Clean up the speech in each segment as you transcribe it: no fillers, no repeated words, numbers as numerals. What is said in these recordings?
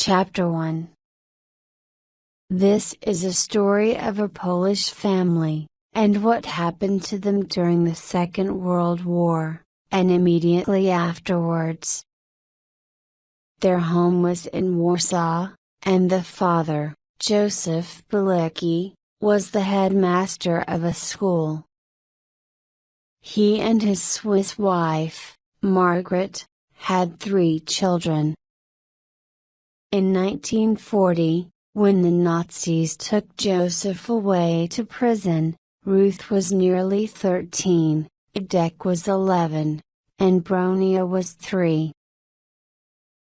Chapter 1. This is a story of a Polish family, and what happened to them during the Second World War, and immediately afterwards. Their home was in Warsaw, and the father, Joseph Bilecki, was the headmaster of a school. He and his Swiss wife, Margaret, had 3 children. In 1940, when the Nazis took Joseph away to prison, Ruth was nearly 13, Edek was 11, and Bronia was 3.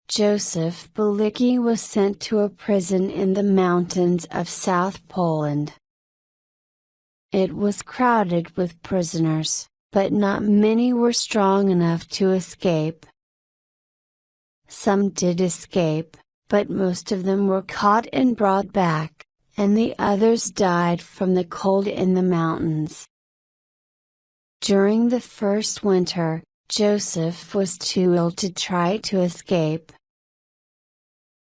Joseph Bilecki was sent to a prison in the mountains of South Poland. It was crowded with prisoners, but not many were strong enough to escape. Some did escape, but most of them were caught and brought back, and the others died from the cold in the mountains. During the first winter, Joseph was too ill to try to escape.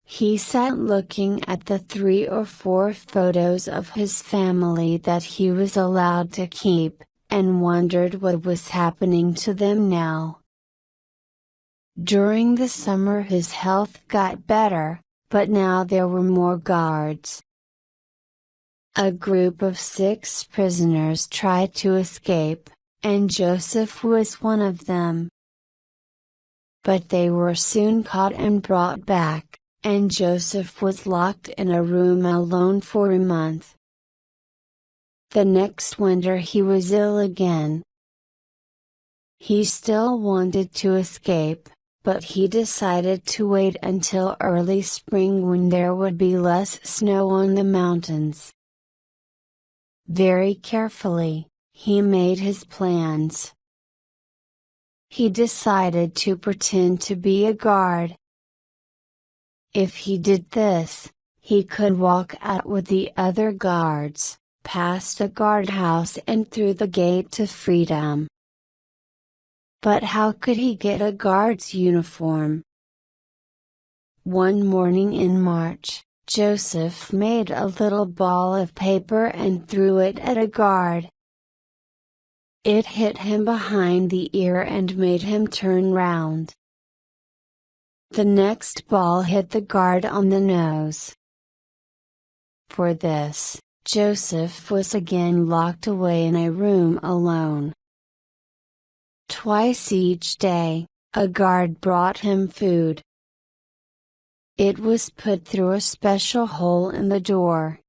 He sat looking at the 3 or 4 photos of his family that he was allowed to keep, and wondered what was happening to them now. During the summer his health got better, but now there were more guards. A group of 6 prisoners tried to escape, and Joseph was one of them. But they were soon caught and brought back, and Joseph was locked in a room alone for a month. The next winter he was ill again. He still wanted to escape, but he decided to wait until early spring when there would be less snow on the mountains. Very carefully, he made his plans. He decided to pretend to be a guard. If he did this, he could walk out with the other guards, past a guardhouse and through the gate to freedom. But how could he get a guard's uniform? One morning in March, Joseph made a little ball of paper and threw it at a guard. It hit him behind the ear and made him turn round. The next ball hit the guard on the nose. For this, Joseph was again locked away in a room alone. Twice each day, a guard brought him food. It was put through a special hole in the door.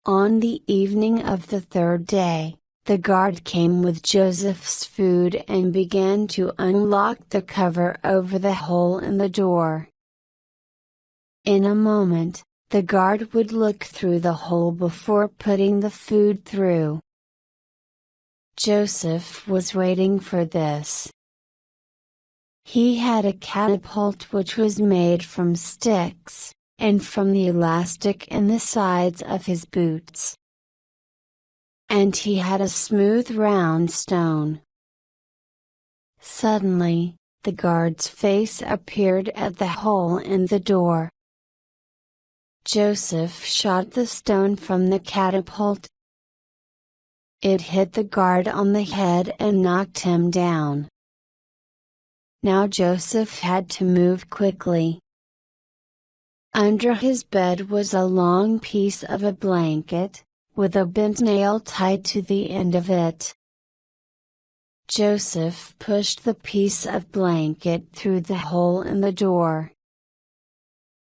On the evening of the 3rd day, the guard came with Joseph's food and began to unlock the cover over the hole in the door. In a moment, the guard would look through the hole before putting the food through. Joseph was waiting for this. He had a catapult which was made from sticks, and from the elastic in the sides of his boots. And he had a smooth round stone. Suddenly, the guard's face appeared at the hole in the door. Joseph shot the stone from the catapult. It hit the guard on the head and knocked him down. Now Joseph had to move quickly. Under his bed was a long piece of a blanket, with a bent nail tied to the end of it. Joseph pushed the piece of blanket through the hole in the door.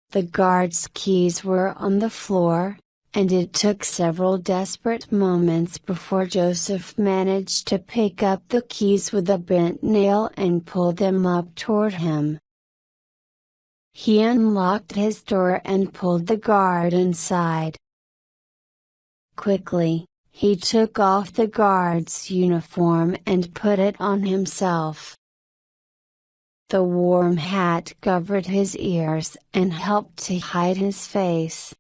The guard's keys were on the floor, and it took several desperate moments before Joseph managed to pick up the keys with a bent nail and pull them up toward him. He unlocked his door and pulled the guard inside. Quickly, he took off the guard's uniform and put it on himself. The warm hat covered his ears and helped to hide his face.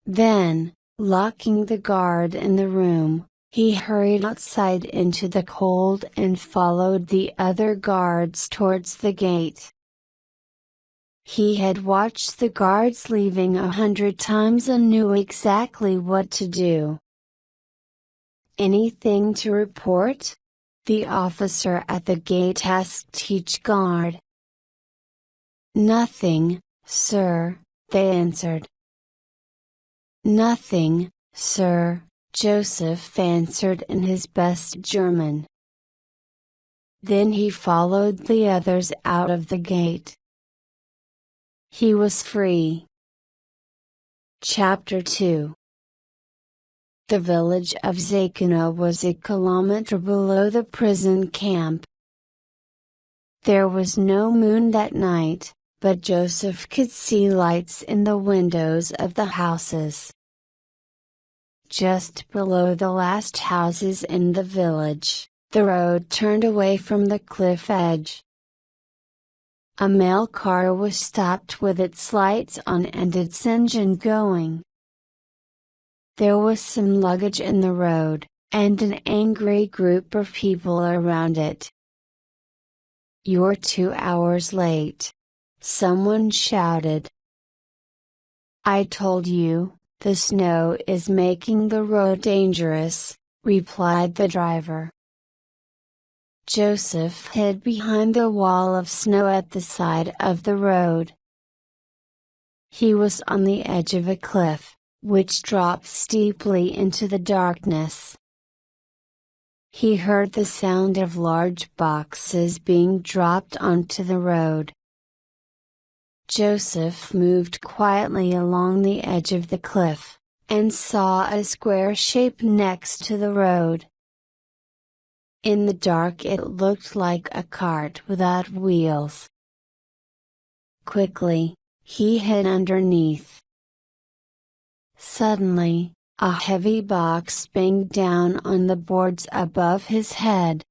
Then, locking the guard in the room, he hurried outside into the cold and followed the other guards towards the gate. He had watched the guards leaving 100 times and knew exactly what to do. "Anything to report?" the officer at the gate asked each guard. "Nothing, sir," they answered. "Nothing, sir," Joseph answered in his best German. Then he followed the others out of the gate. He was free. Chapter 2. The village of Zakuna was a kilometer below the prison camp. There was no moon that night, but Joseph could see lights in the windows of the houses. Just below the last houses in the village, the road turned away from the cliff edge. A mail car was stopped with its lights on and its engine going. There was some luggage in the road, and an angry group of people around it. "You're 2 hours late," someone shouted. "I told you, the snow is making the road dangerous," replied the driver. Joseph hid behind the wall of snow at the side of the road. He was on the edge of a cliff, which dropped steeply into the darkness. He heard the sound of large boxes being dropped onto the road. Joseph moved quietly along the edge of the cliff, and saw a square shape next to the road. In the dark it looked like a cart without wheels. Quickly, he hid underneath. Suddenly, a heavy box banged down on the boards above his head.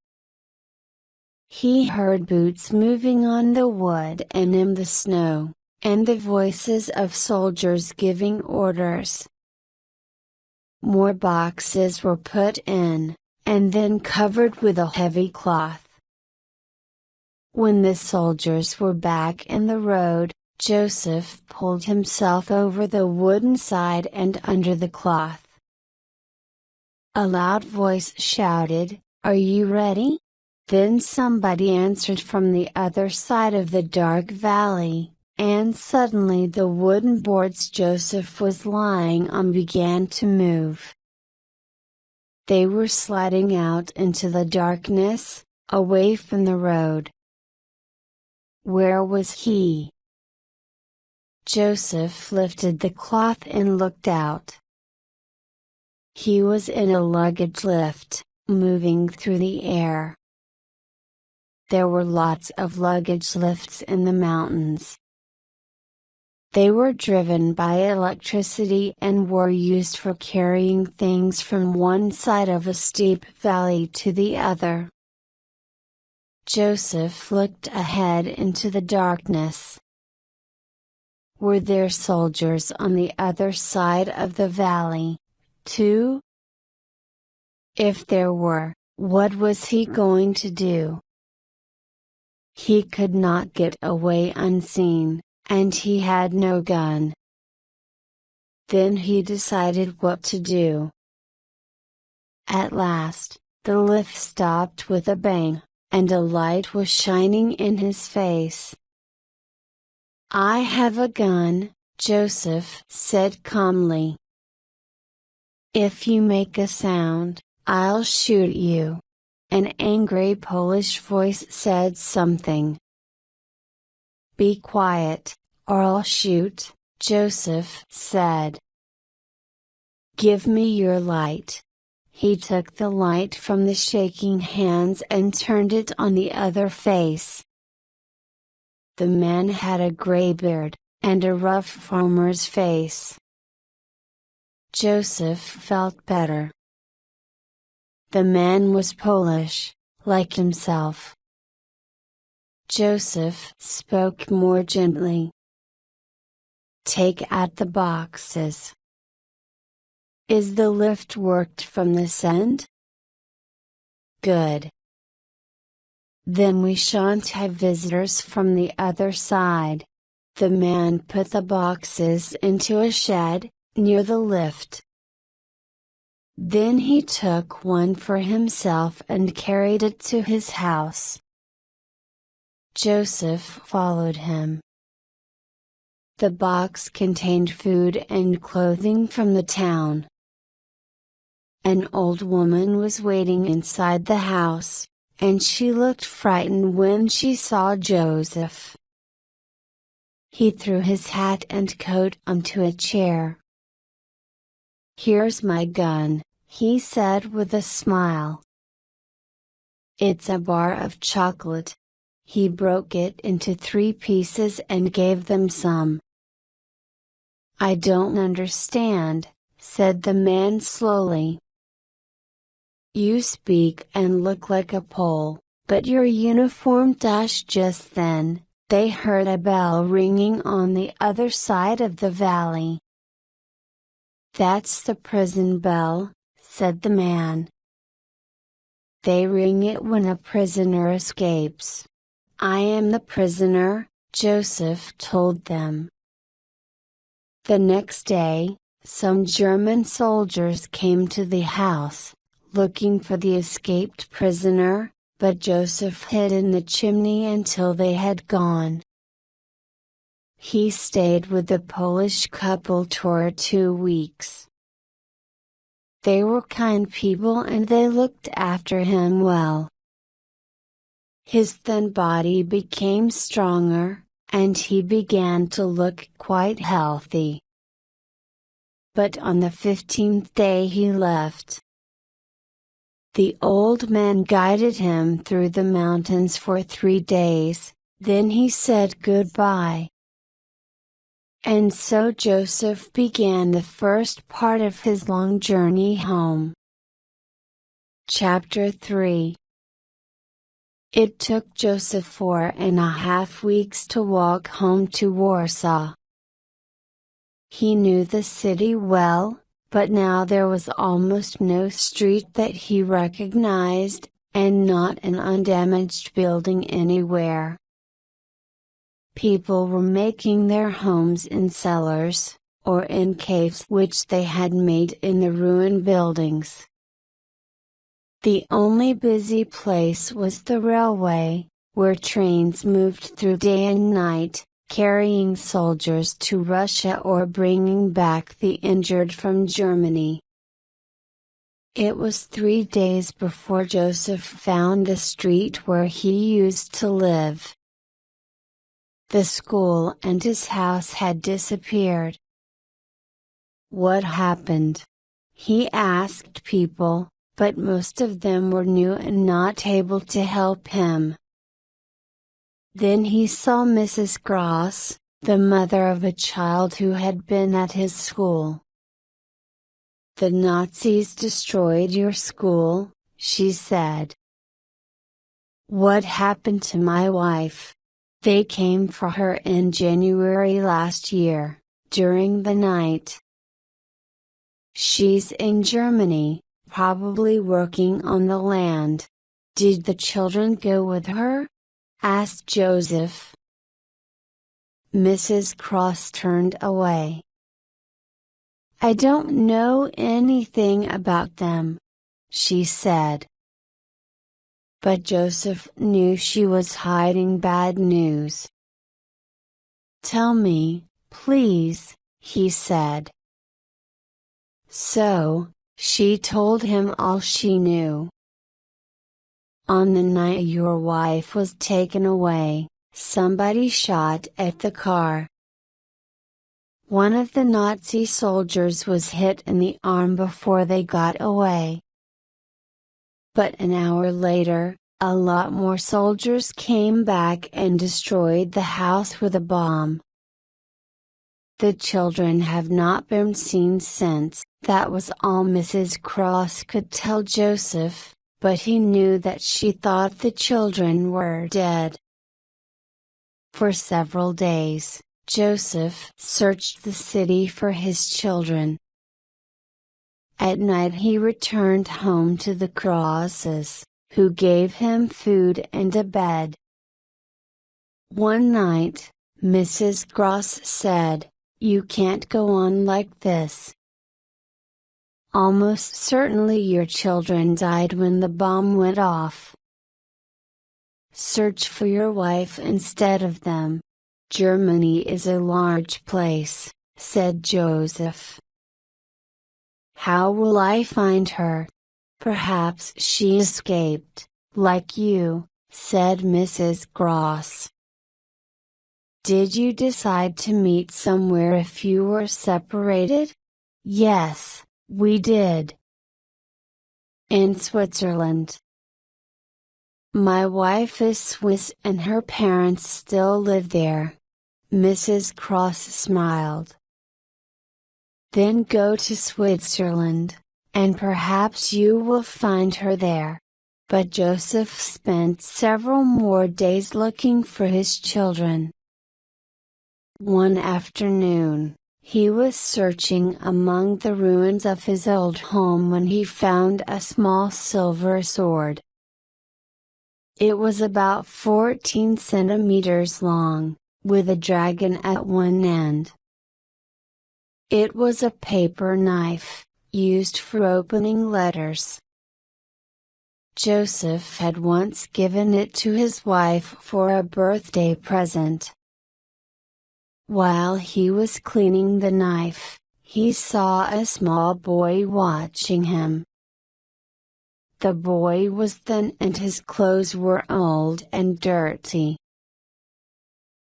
He heard boots moving on the wood and in the snow, and the voices of soldiers giving orders. More boxes were put in, and then covered with a heavy cloth. When the soldiers were back in the road, Joseph pulled himself over the wooden side and under the cloth. A loud voice shouted, "Are you ready?" Then somebody answered from the other side of the dark valley, and suddenly the wooden boards Joseph was lying on began to move. They were sliding out into the darkness, away from the road. Where was he? Joseph lifted the cloth and looked out. He was in a luggage lift, moving through the air. There were lots of luggage lifts in the mountains. They were driven by electricity and were used for carrying things from one side of a steep valley to the other. Joseph looked ahead into the darkness. Were there soldiers on the other side of the valley, too? If there were, what was he going to do? He could not get away unseen, and he had no gun. Then he decided what to do. At last, the lift stopped with a bang, and a light was shining in his face. "I have a gun," Joseph said calmly. "If you make a sound, I'll shoot you." An angry Polish voice said something. "Be quiet, or I'll shoot," Joseph said. "Give me your light." He took the light from the shaking hands and turned it on the other face. The man had a gray beard, and a rough farmer's face. Joseph felt better. The man was Polish, like himself. Joseph spoke more gently. "Take out the boxes." "Is the lift worked from this end?" "Good. Then we shan't have visitors from the other side. The man put the boxes into a shed, near the lift. Then he took one for himself and carried it to his house. Joseph followed him. The box contained food and clothing from the town. An old woman was waiting inside the house, and she looked frightened when she saw Joseph. He threw his hat and coat onto a chair. "Here's my gun," he said with a smile. "It's a bar of chocolate." He broke it into 3 pieces and gave them some. "I don't understand," said the man slowly. "You speak and look like a Pole, but your uniform." Just then, they heard a bell ringing on the other side of the valley. "That's the prison bell," said the man. "They ring it when a prisoner escapes." "I am the prisoner," Joseph told them. The next day, some German soldiers came to the house, looking for the escaped prisoner, but Joseph hid in the chimney until they had gone. He stayed with the Polish couple for 2 weeks. They were kind people and they looked after him well. His thin body became stronger, and he began to look quite healthy. But on the 15th day he left. The old man guided him through the mountains for 3 days, then he said goodbye. And so Joseph began the first part of his long journey home. Chapter 3. It took Joseph 4.5 weeks to walk home to Warsaw. He knew the city well, but now there was almost no street that he recognized, and not an undamaged building anywhere. People were making their homes in cellars, or in caves which they had made in the ruined buildings. The only busy place was the railway, where trains moved through day and night, carrying soldiers to Russia or bringing back the injured from Germany. It was 3 days before Joseph found the street where he used to live. The school and his house had disappeared. What happened? He asked people, but most of them were new and not able to help him. Then he saw Mrs. Gross, the mother of a child who had been at his school. "The Nazis destroyed your school," she said. "What happened to my wife? They came for her in January last year, during the night. She's in Germany, probably working on the land. Did the children go with her?" asked Joseph. Mrs. Cross turned away. "I don't know anything about them," she said. But Joseph knew she was hiding bad news. "Tell me, please," he said. So, she told him all she knew. "On the night your wife was taken away, somebody shot at the car. One of the Nazi soldiers was hit in the arm before they got away. But an hour later, a lot more soldiers came back and destroyed the house with a bomb. The children have not been seen since." That was all Mrs. Cross could tell Joseph, but he knew that she thought the children were dead. For several days, Joseph searched the city for his children. At night he returned home to the Crosses, who gave him food and a bed. One night, Mrs. Gross said, "You can't go on like this. Almost certainly your children died when the bomb went off. Search for your wife instead of them. Germany is a large place," said Joseph. "How will I find her? Perhaps she escaped, like you," said Mrs. Gross. "Did you decide to meet somewhere if you were separated?" "Yes, we did. In Switzerland. My wife is Swiss and her parents still live there." Mrs. Cross smiled. "Then go to Switzerland, and perhaps you will find her there." But Joseph spent several more days looking for his children. One afternoon, he was searching among the ruins of his old home when he found a small silver sword. It was about 14 centimeters long, with a dragon at one end. It was a paper knife, used for opening letters. Joseph had once given it to his wife for a birthday present. While he was cleaning the knife, he saw a small boy watching him. The boy was thin and his clothes were old and dirty.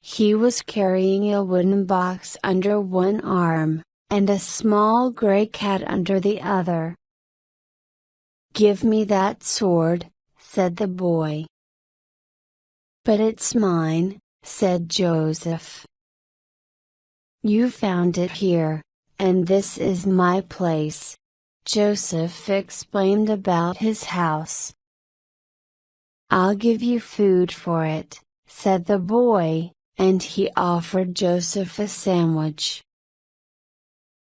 He was carrying a wooden box under one arm, and a small gray cat under the other. "Give me that sword," said the boy. "But it's mine," said Joseph. "You found it here, and this is my place." Joseph explained about his house. "I'll give you food for it," said the boy, and he offered Joseph a sandwich.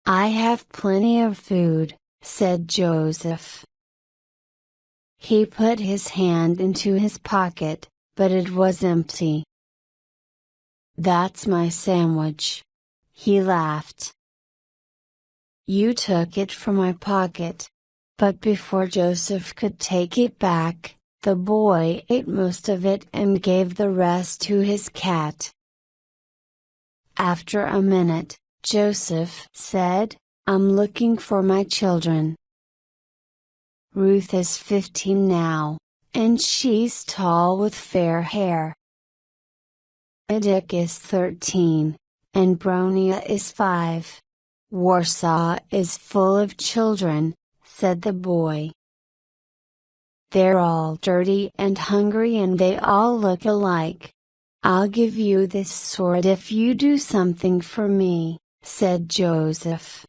"I have plenty of food," said Joseph. He put his hand into his pocket, but it was empty. "That's my sandwich." He laughed. "You took it from my pocket." But before Joseph could take it back, the boy ate most of it and gave the rest to his cat. After a minute, Joseph said, "I'm looking for my children. Ruth is 15 now, and she's tall with fair hair. Dick is 13, and Bronia is 5. Warsaw is full of children," said the boy. "They're all dirty and hungry and they all look alike. I'll give you this sword if you do something for me," said Joseph.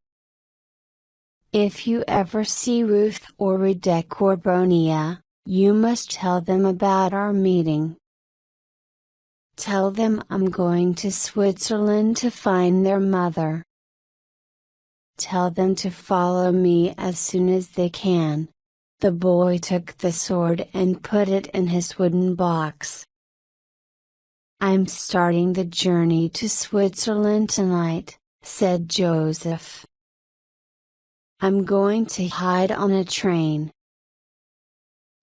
"If you ever see Ruth or Dick or Bronia, you must tell them about our meeting. Tell them I'm going to Switzerland to find their mother. Tell them to follow me as soon as they can." The boy took the sword and put it in his wooden box. "I'm starting the journey to Switzerland tonight," said Joseph. "I'm going to hide on a train."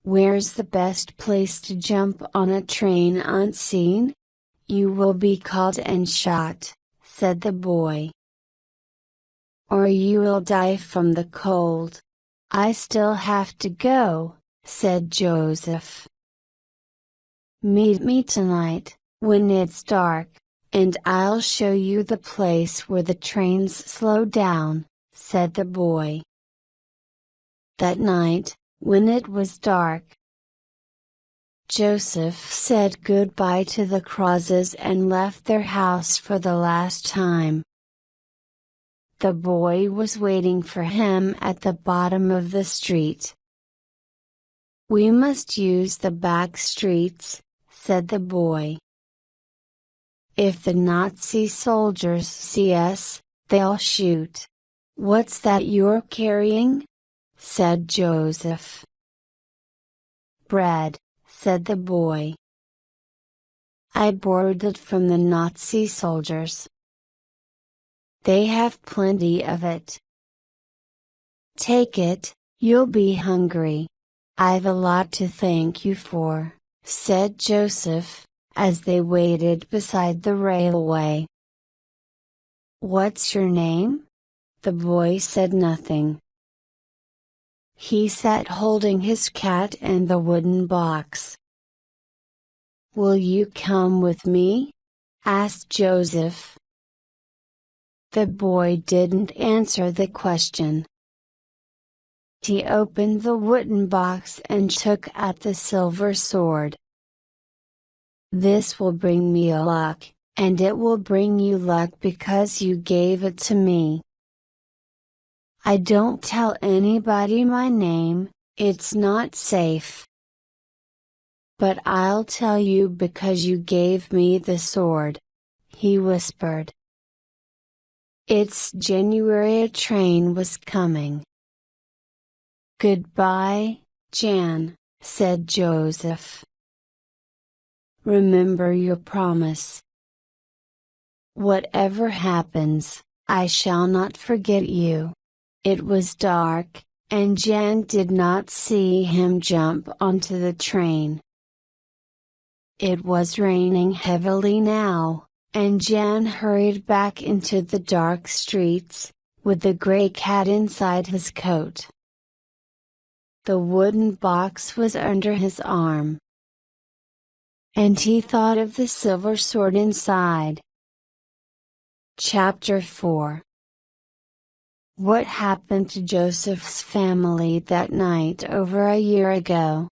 "Where's the best place to jump on a train unseen? You will be caught and shot," said the boy. "Or you will die from the cold." "I still have to go," said Joseph. "Meet me tonight, when it's dark, and I'll show you the place where the trains slow down," said the boy. That night, when it was dark, Joseph said goodbye to the Crosses and left their house for the last time. The boy was waiting for him at the bottom of the street. "We must use the back streets," said the boy. "If the Nazi soldiers see us, they'll shoot." "What's that you're carrying?" said Joseph. "Bread," said the boy. I borrowed it from the Nazi soldiers. They have plenty of it. Take it, you'll be hungry. I've a lot to thank you for, said Joseph, as they waited beside the railway. What's your name? The boy said nothing. He sat holding his cat and the wooden box. Will you come with me? Asked Joseph. The boy didn't answer the question. He opened the wooden box and took out the silver sword. This will bring me luck, and it will bring you luck because you gave it to me. I don't tell anybody my name, it's not safe. But I'll tell you because you gave me the sword, he whispered. It's January, a train was coming. Goodbye, Jan, said Joseph. Remember your promise. Whatever happens, I shall not forget you. It was dark, and Jan did not see him jump onto the train. It was raining heavily now, and Jan hurried back into the dark streets, with the gray cat inside his coat. The wooden box was under his arm, and he thought of the silver sword inside. Chapter 4. What happened to Joseph's family that night over a year ago?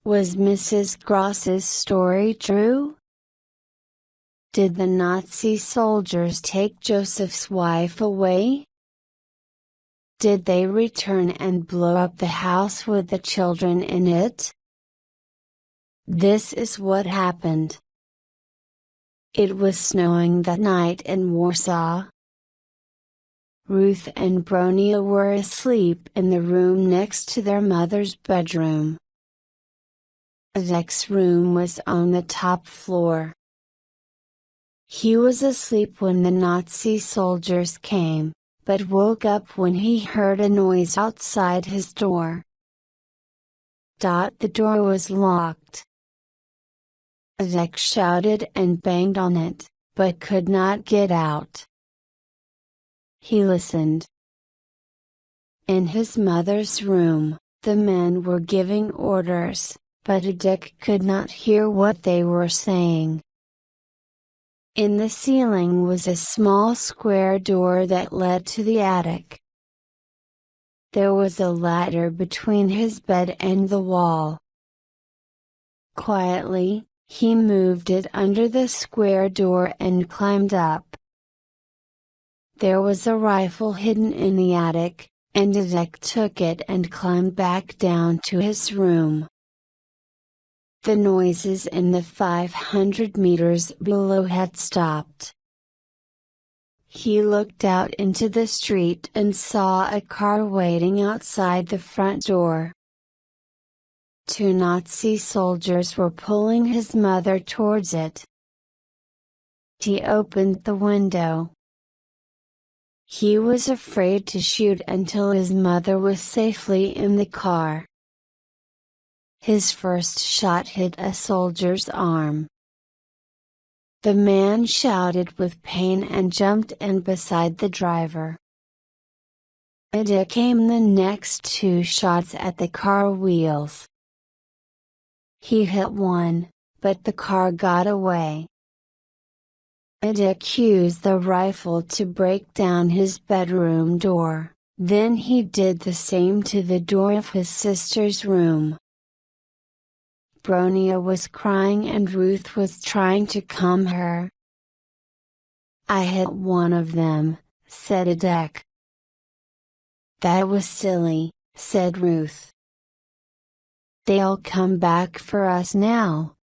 Was Mrs. Gross's story true? Did the Nazi soldiers take Joseph's wife away? Did they return and blow up the house with the children in it? This is what happened. It was snowing that night in Warsaw. Ruth and Bronia were asleep in the room next to their mother's bedroom. Adek's room was on the top floor. He was asleep when the Nazi soldiers came, but woke up when he heard a noise outside his door. The door was locked. Adek shouted and banged on it, but could not get out. He listened. In his mother's room, the men were giving orders, but Adek could not hear what they were saying. In the ceiling was a small square door that led to the attic. There was a ladder between his bed and the wall. Quietly, he moved it under the square door and climbed up. There was a rifle hidden in the attic, and Adek took it and climbed back down to his room. The noises in the 500 meters below had stopped. He looked out into the street and saw a car waiting outside the front door. Two Nazi soldiers were pulling his mother towards it. He opened the window. He was afraid to shoot until his mother was safely in the car. His first shot hit a soldier's arm. The man shouted with pain and jumped in beside the driver. It came the next two shots at the car wheels. He hit one, but the car got away. Adek used the rifle to break down his bedroom door, then he did the same to the door of his sister's room. Bronia was crying and Ruth was trying to calm her. I hit one of them, said Adek. That was silly, said Ruth. They'll come back for us now.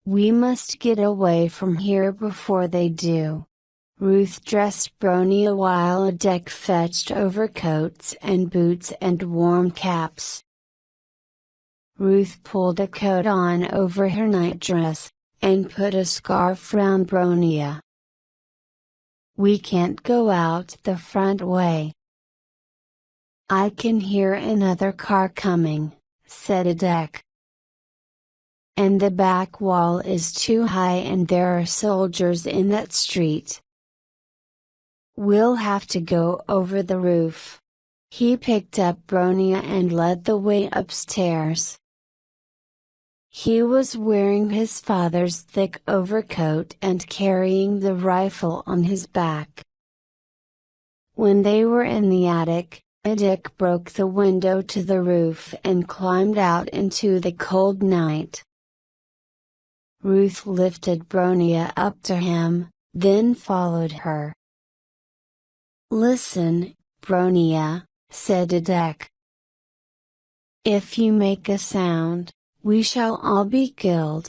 We must get away from here before they do. Ruth dressed Bronia while Adek fetched overcoats and boots and warm caps. Ruth pulled a coat on over her nightdress, and put a scarf round Bronia. "We can't go out the front way. I can hear another car coming," said Adek. "And the back wall is too high and there are soldiers in that street. We'll have to go over the roof." He picked up Bronia and led the way upstairs. He was wearing his father's thick overcoat and carrying the rifle on his back. When they were in the attic, Adek broke the window to the roof and climbed out into the cold night. Ruth lifted Bronia up to him, then followed her. "Listen, Bronia," said Adek. "If you make a sound, we shall all be killed.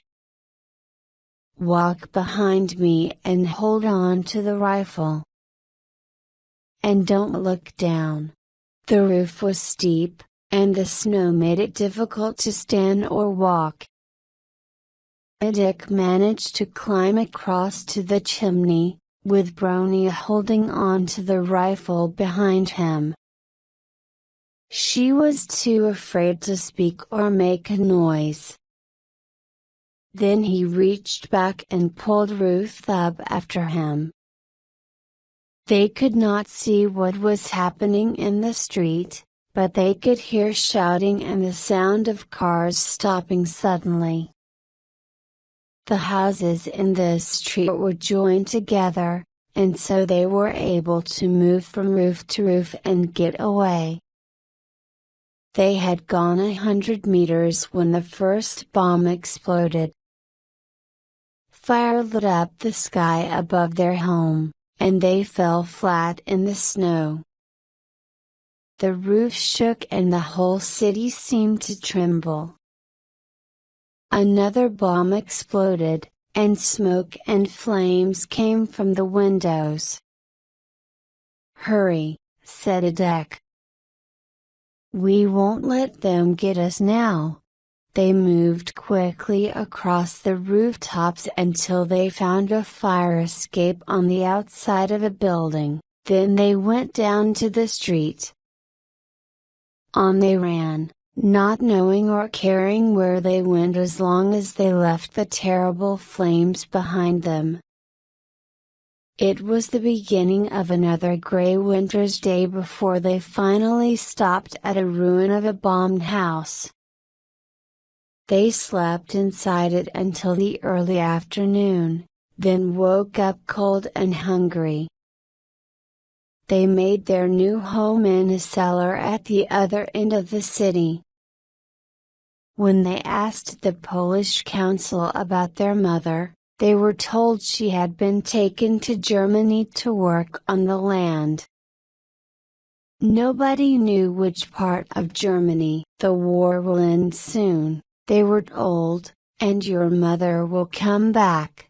Walk behind me and hold on to the rifle. And don't look down." The roof was steep, and the snow made it difficult to stand or walk. Adek managed to climb across to the chimney, with Bronia holding on to the rifle behind him. She was too afraid to speak or make a noise. Then he reached back and pulled Ruth up after him. They could not see what was happening in the street, but they could hear shouting and the sound of cars stopping suddenly. The houses in this street were joined together, and so they were able to move from roof to roof and get away. They had gone 100 meters when the first bomb exploded. Fire lit up the sky above their home, and they fell flat in the snow. The roof shook and the whole city seemed to tremble. Another bomb exploded, and smoke and flames came from the windows. "Hurry," said Adek. "We won't let them get us now." They moved quickly across the rooftops until they found a fire escape on the outside of a building, then they went down to the street. On they ran, not knowing or caring where they went as long as they left the terrible flames behind them. It was the beginning of another gray winter's day before they finally stopped at a ruin of a bombed house. They slept inside it until the early afternoon, then woke up cold and hungry. They made their new home in a cellar at the other end of the city. When they asked the Polish council about their mother, they were told she had been taken to Germany to work on the land. Nobody knew which part of Germany. "The war will end soon," they were told, "and your mother will come back."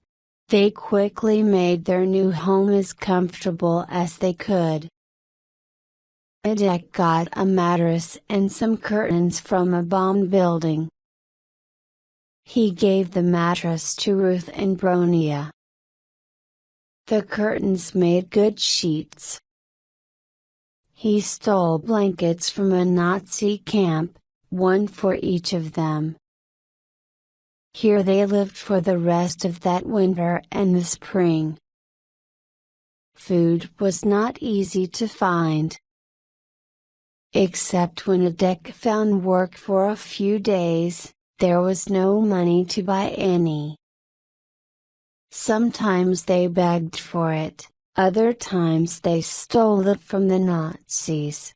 They quickly made their new home as comfortable as they could. Adek got a mattress and some curtains from a bombed building. He gave the mattress to Ruth and Bronia. The curtains made good sheets. He stole blankets from a Nazi camp, one for each of them. Here they lived for the rest of that winter and the spring. Food was not easy to find. Except when Adek found work for a few days, there was no money to buy any. Sometimes they begged for it, other times they stole it from the Nazis.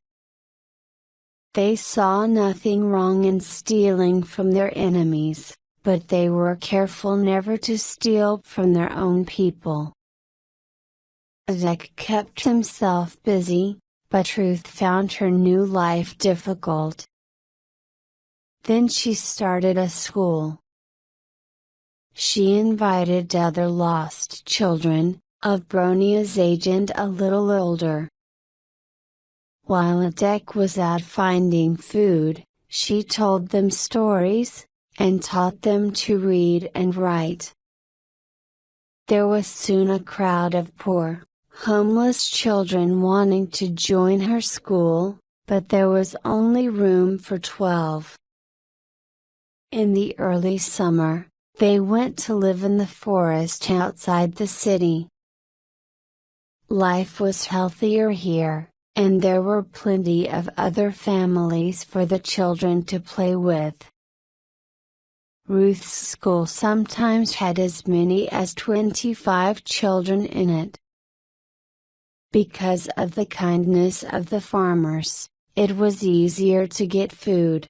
They saw nothing wrong in stealing from their enemies, but they were careful never to steal from their own people. Adek kept himself busy, but Ruth found her new life difficult. Then she started a school. She invited other lost children, of Bronia's age and a little older. While Adek was out finding food, she told them stories, and taught them to read and write. There was soon a crowd of poor, homeless children wanting to join her school, but there was only room for 12. In the early summer, they went to live in the forest outside the city. Life was healthier here, and there were plenty of other families for the children to play with. Ruth's school sometimes had as many as 25 children in it. Because of the kindness of the farmers, it was easier to get food.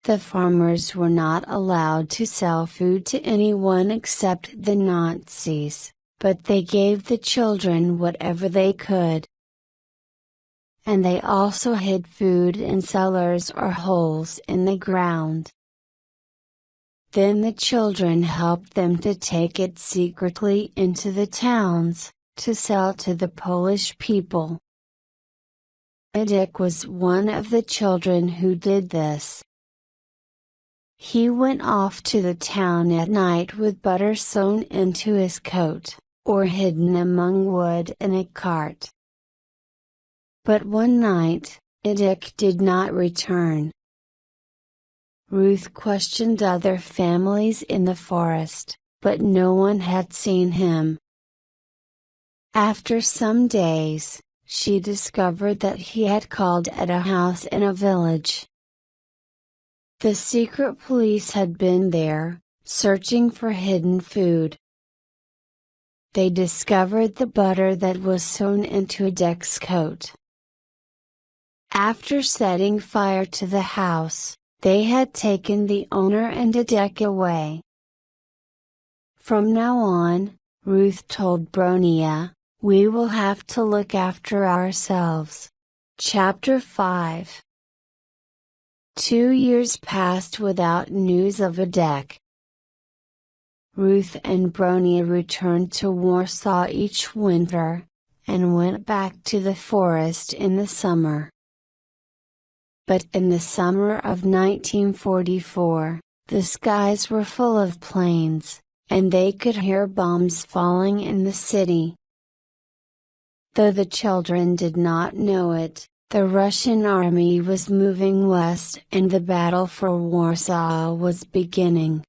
The farmers were not allowed to sell food to anyone except the Nazis, but they gave the children whatever they could. And they also hid food in cellars or holes in the ground. Then the children helped them to take it secretly into the towns, to sell to the Polish people. Edek was one of the children who did this. He went off to the town at night with butter sewn into his coat, or hidden among wood in a cart. But one night, Edek did not return. Ruth questioned other families in the forest, but no one had seen him. After some days, she discovered that he had called at a house in a village. The secret police had been there, searching for hidden food. They discovered the butter that was sewn into Edek's coat. After setting fire to the house, they had taken the owner and Edek away. From now on, Ruth told Bronia, we will have to look after ourselves. Chapter 5. 2 years passed without news of Edek. Ruth and Bronia returned to Warsaw each winter, and went back to the forest in the summer. But in the summer of 1944, the skies were full of planes, and they could hear bombs falling in the city. Though the children did not know it, the Russian army was moving west and the battle for Warsaw was beginning.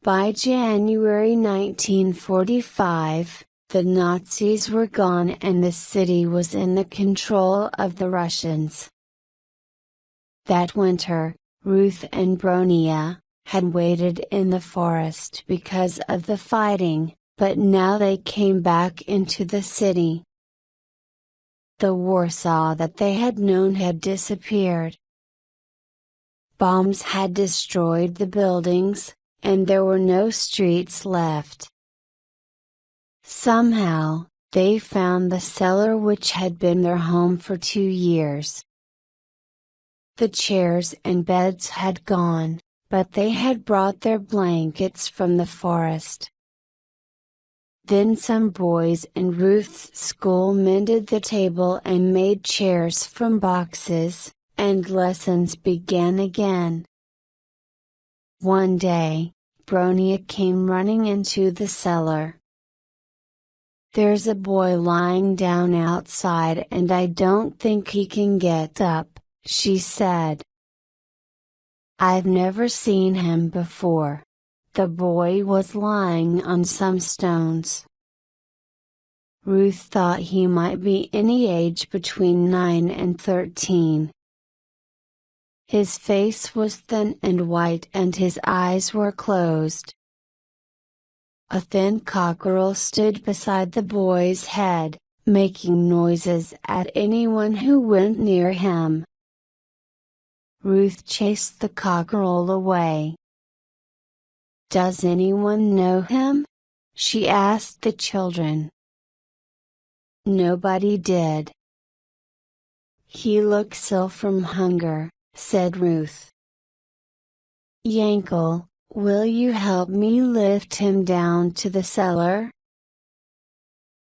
By January 1945, the Nazis were gone and the city was in the control of the Russians. That winter, Ruth and Bronia had waited in the forest because of the fighting, but now they came back into the city. The Warsaw that they had known had disappeared. Bombs had destroyed the buildings, and there were no streets left. Somehow, they found the cellar which had been their home for 2 years. The chairs and beds had gone, but they had brought their blankets from the forest. Then some boys in Ruth's school mended the table and made chairs from boxes, and lessons began again. One day, Bronia came running into the cellar. There's a boy lying down outside and I don't think he can get up, she said. I've never seen him before. The boy was lying on some stones. Ruth thought he might be any age between 9 and 13. His face was thin and white and his eyes were closed. A thin cockerel stood beside the boy's head, making noises at anyone who went near him. Ruth chased the cockerel away. Does anyone know him? She asked the children. Nobody did. He looks ill from hunger, said Ruth. Yankel, will you help me lift him down to the cellar?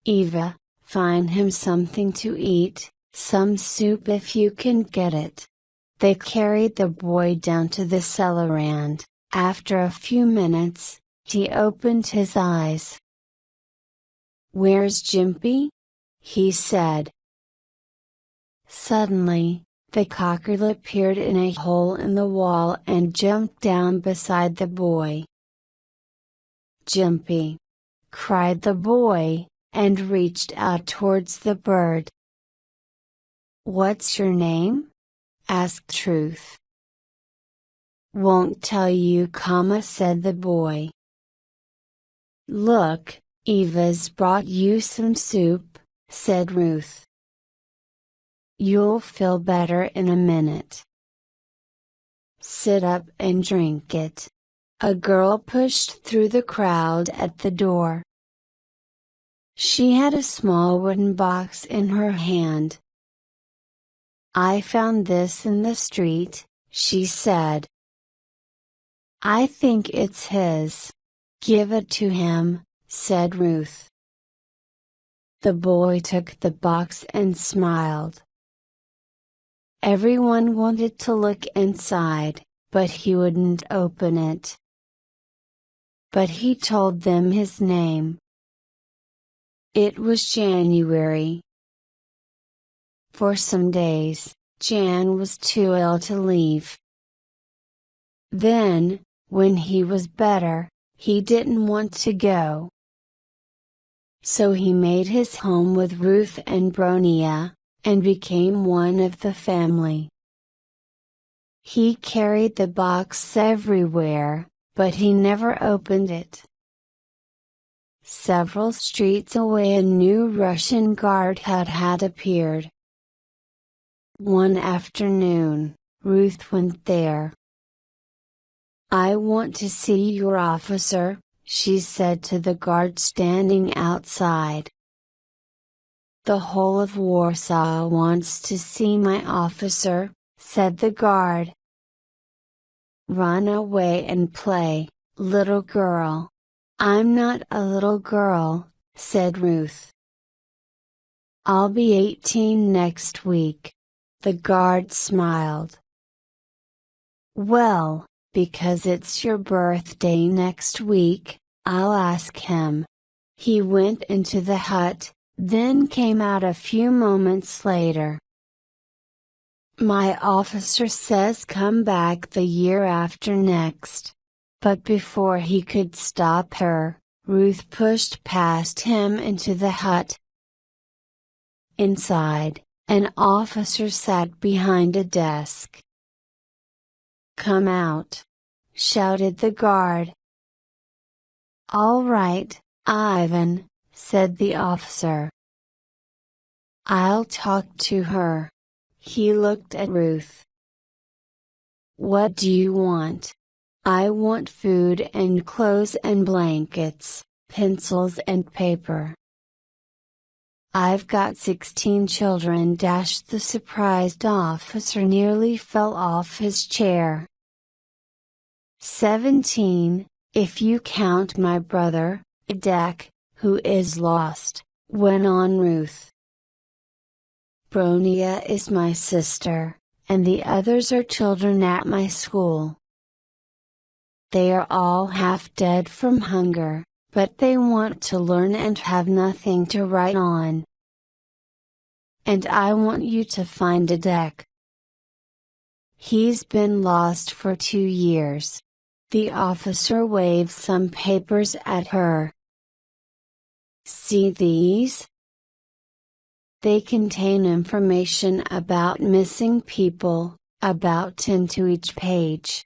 Eva, find him something to eat, some soup if you can get it. They carried the boy down to the cellar and, after a few minutes, he opened his eyes. "Where's Jimpy?" he said. Suddenly, the cockerel appeared in a hole in the wall and jumped down beside the boy. "Jimpy!" cried the boy, and reached out towards the bird. "What's your name?" asked Ruth. "Won't tell you, said the boy. "Look, Eva's brought you some soup," said Ruth. "You'll feel better in a minute. Sit up and drink it." A girl pushed through the crowd at the door. She had a small wooden box in her hand. "I found this in the street," she said. "I think it's his. Give it to him," said Ruth. The boy took the box and smiled. Everyone wanted to look inside, but he wouldn't open it. But he told them his name. It was January. For some days, Jan was too ill to leave. Then, when he was better, he didn't want to go. So he made his home with Ruth and Bronia, and became one of the family. He carried the box everywhere, but he never opened it. Several streets away a new Russian guard had appeared. One afternoon, Ruth went there. "I want to see your officer," she said to the guard standing outside. "The whole of Warsaw wants to see my officer," said the guard. "Run away and play, little girl." "I'm not a little girl," said Ruth. "I'll be 18 next week." The guard smiled. "Well, because it's your birthday next week, I'll ask him." He went into the hut, then came out a few moments later. "My officer says come back the year after next." But before he could stop her, Ruth pushed past him into the hut. Inside, an officer sat behind a desk. "Come out!" shouted the guard. "All right, Ivan," said the officer. "I'll talk to her." He looked at Ruth. "What do you want?" "I want food and clothes and blankets, pencils and paper." "I've got 16 children." The surprised officer nearly fell off his chair. 17, if you count my brother, Dek, who is lost," went on Ruth. "Bronia is my sister, and the others are children at my school. They are all half dead from hunger, but they want to learn and have nothing to write on. And I want you to find Dek. He's been lost for 2 years. The officer waved some papers at her. "See these? They contain information about missing people, about 10 to each page.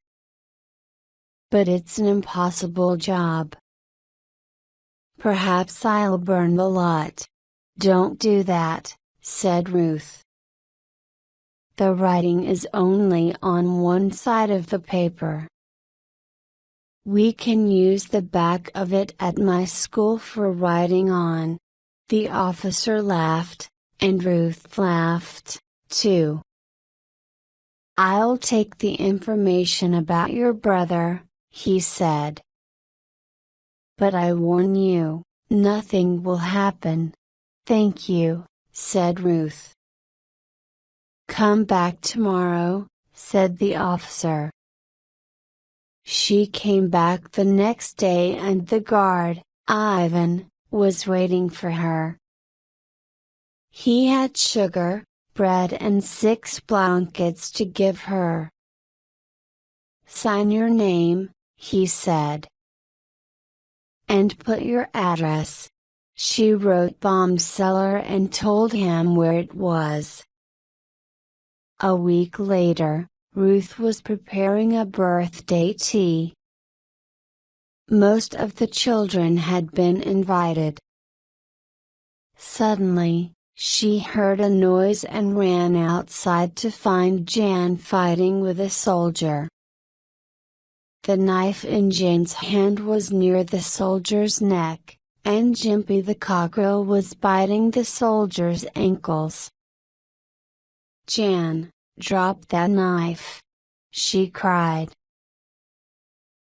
But it's an impossible job. Perhaps I'll burn the lot." "Don't do that," said Ruth. "The writing is only on one side of the paper. We can use the back of it at my school for writing on." The officer laughed, and Ruth laughed, too. "I'll take the information about your brother," he said. "But I warn you, nothing will happen." "Thank you," said Ruth. "Come back tomorrow," said the officer. She came back the next day and the guard, Ivan, was waiting for her. He had sugar, bread and 6 blankets to give her. "Sign your name," he said. "And put your address." She wrote bomb cellar and told him where it was. A week later, Ruth was preparing a birthday tea. Most of the children had been invited. Suddenly, she heard a noise and ran outside to find Jan fighting with a soldier. The knife in Jan's hand was near the soldier's neck, and Jimpy the cockerel was biting the soldier's ankles. "Jan, drop that knife!" she cried.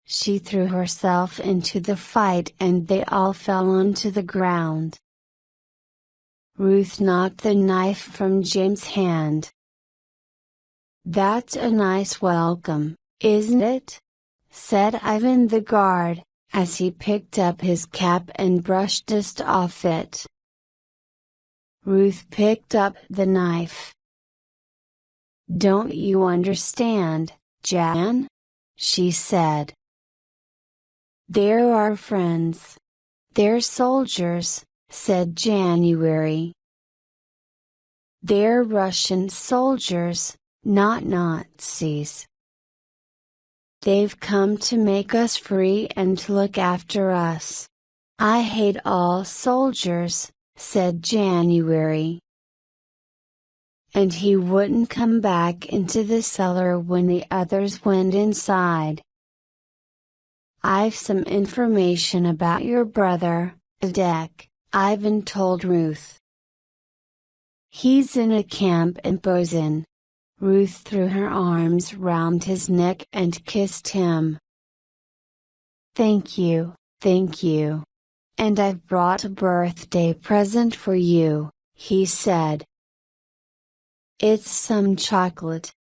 She threw herself into the fight and they all fell onto the ground. Ruth knocked the knife from James' hand. "That's a nice welcome, isn't it?" said Ivan the guard, as he picked up his cap and brushed dust off it. Ruth picked up the knife. "Don't you understand, Jan?" she said. "They're our friends. They're soldiers," said January. "They're Russian soldiers, not Nazis. They've come to make us free and to look after us. I hate all soldiers," said January. And he wouldn't come back into the cellar when the others went inside. "I've some information about your brother, Adek," Ivan told Ruth. "He's in a camp in Posen." Ruth threw her arms round his neck and kissed him. Thank you. And I've brought a birthday present for you," he said. "It's some chocolate."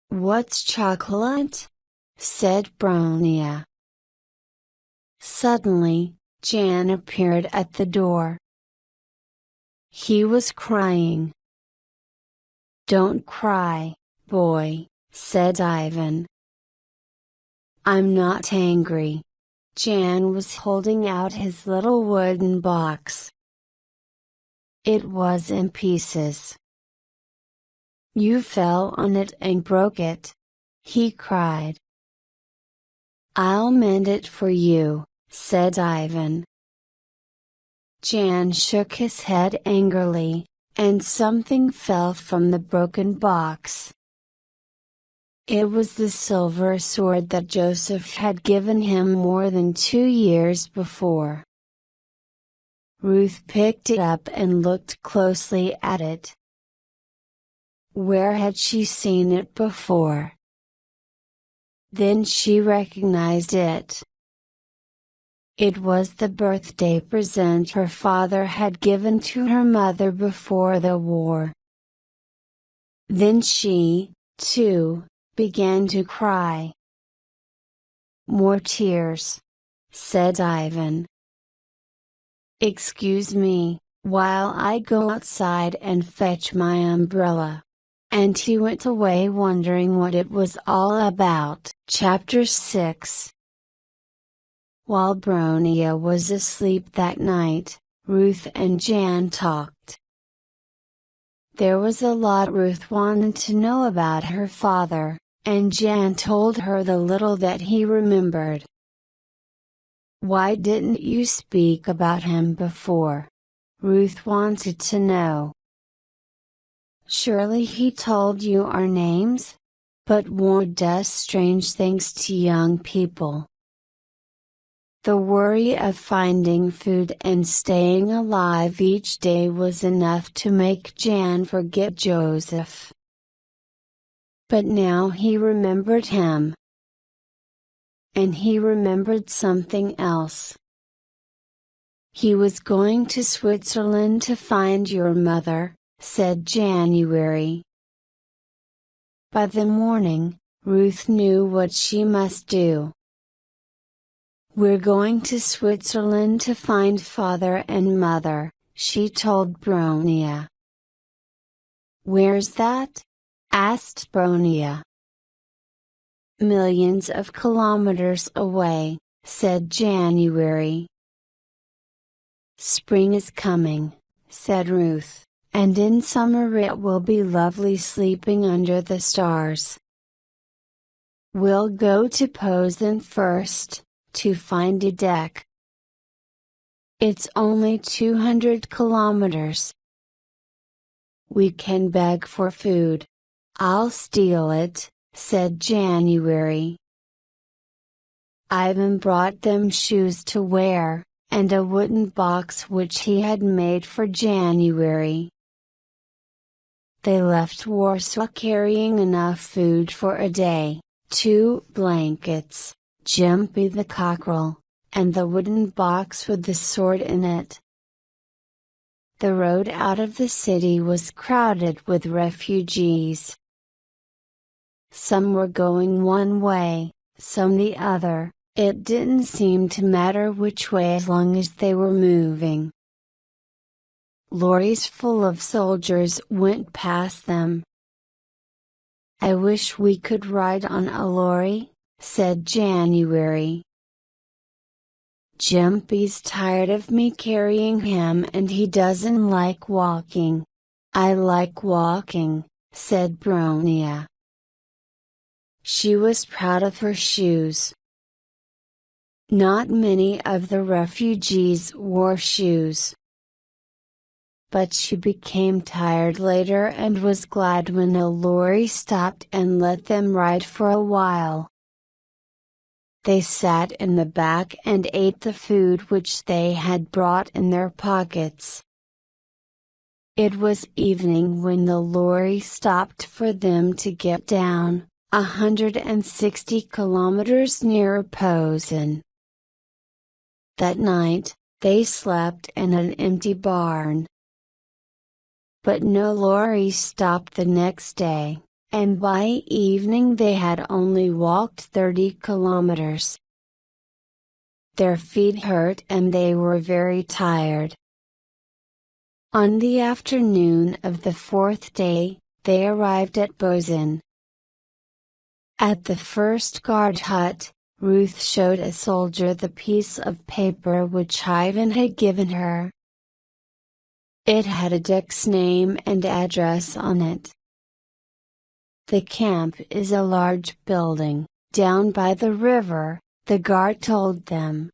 "What's chocolate?" said Bronia. Suddenly, Jan appeared at the door. He was crying. "Don't cry, boy," said Ivan. "I'm not angry." Jan was holding out his little wooden box. It was in pieces. "You fell on it and broke it," he cried. "I'll mend it for you," said Ivan. Jan shook his head angrily, and something fell from the broken box. It was the silver sword that Joseph had given him more than 2 years before. Ruth picked it up and looked closely at it. Where had she seen it before? Then she recognized it. It was the birthday present her father had given to her mother before the war. Then she, too, began to cry. "More tears," said Ivan. "Excuse me, while I go outside and fetch my umbrella." And he went away wondering what it was all about. Chapter 6. While Bronia was asleep that night, Ruth and Jan talked. There was a lot Ruth wanted to know about her father, and Jan told her the little that he remembered. "Why didn't you speak about him before?" Ruth wanted to know. "Surely he told you our names? But war does strange things to young people." The worry of finding food and staying alive each day was enough to make Jan forget Joseph. But now he remembered him. And he remembered something else. "He was going to Switzerland to find your mother," said January. By the morning, Ruth knew what she must do. "We're going to Switzerland to find father and mother," she told Bronia. "Where's that?" asked Bronia. "Millions of kilometers away," said January. "Spring is coming," said Ruth, "and in summer it will be lovely sleeping under the stars. We'll go to Posen first, to find a deck. It's only 200 kilometers. We can beg for food. I'll steal it," said January. Ivan brought them shoes to wear, and a wooden box which he had made for January. They left Warsaw carrying enough food for a day, 2 blankets, Jumpy the cockerel, and the wooden box with the sword in it. The road out of the city was crowded with refugees. Some were going one way, some the other. It didn't seem to matter which way as long as they were moving. Lorries full of soldiers went past them. "I wish we could ride on a lorry," said January. "Jumpy's tired of me carrying him and he doesn't like walking." "I like walking," said Bronia. She was proud of her shoes. Not many of the refugees wore shoes. But she became tired later and was glad when a lorry stopped and let them ride for a while. They sat in the back and ate the food which they had brought in their pockets. It was evening when the lorry stopped for them to get down, 160 kilometers nearer Posen. That night, they slept in an empty barn. But no lorry stopped the next day, and by evening they had only walked 30 kilometers. Their feet hurt and they were very tired. On the afternoon of the 4th day, they arrived at Posen. At the first guard hut, Ruth showed a soldier the piece of paper which Ivan had given her. It had a deck's name and address on it. "The camp is a large building, down by the river," the guard told them.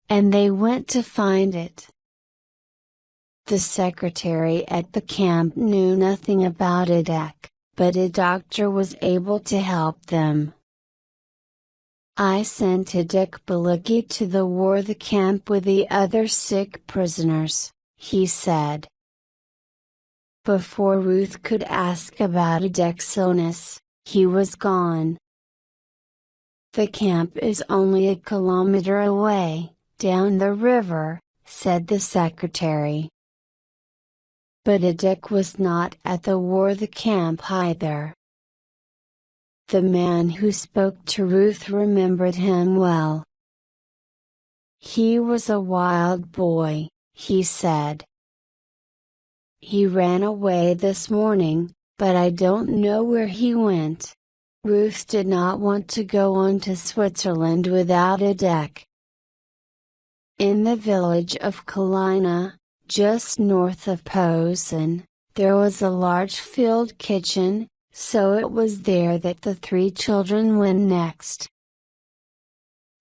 And they went to find it. The secretary at the camp knew nothing about a deck, but a doctor was able to help them. "I sent a deck Baliki to the war the camp with the other sick prisoners," he said. Before Ruth could ask about a deck's illness, he was gone. "The camp is only a kilometer away, down the river," said the secretary. But Adek was not at the war the camp either. The man who spoke to Ruth remembered him well. "He was a wild boy," he said. "He ran away this morning, but I don't know where he went." Ruth did not want to go on to Switzerland without Adek. In the village of Kalina, just north of Posen, there was a large field kitchen, so it was there that the 3 children went next.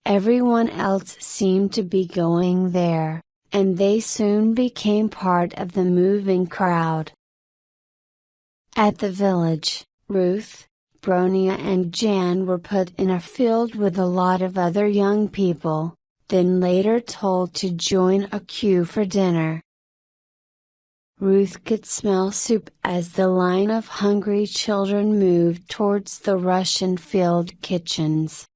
Everyone else seemed to be going there, and they soon became part of the moving crowd. At the village, Ruth, Bronia and Jan were put in a field with a lot of other young people, then later told to join a queue for dinner. Ruth could smell soup as the line of hungry children moved towards the Russian field kitchens.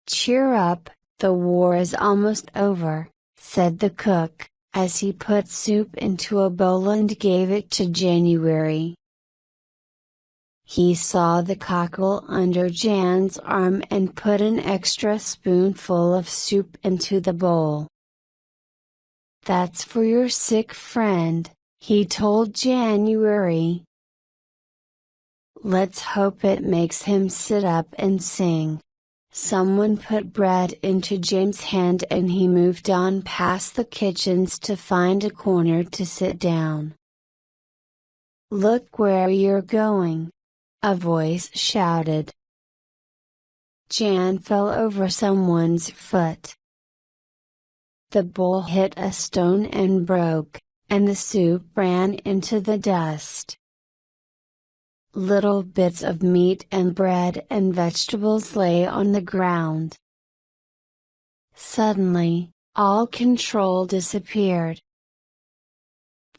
"Cheer up, the war is almost over," said the cook, as he put soup into a bowl and gave it to January. He saw the cockle under Jan's arm and put an extra spoonful of soup into the bowl. "That's for your sick friend," he told January. "Let's hope it makes him sit up and sing." Someone put bread into Jim's hand and he moved on past the kitchens to find a corner to sit down. "Look where you're going!" a voice shouted. Jan fell over someone's foot. The bowl hit a stone and broke, and the soup ran into the dust. Little bits of meat and bread and vegetables lay on the ground. Suddenly, all control disappeared.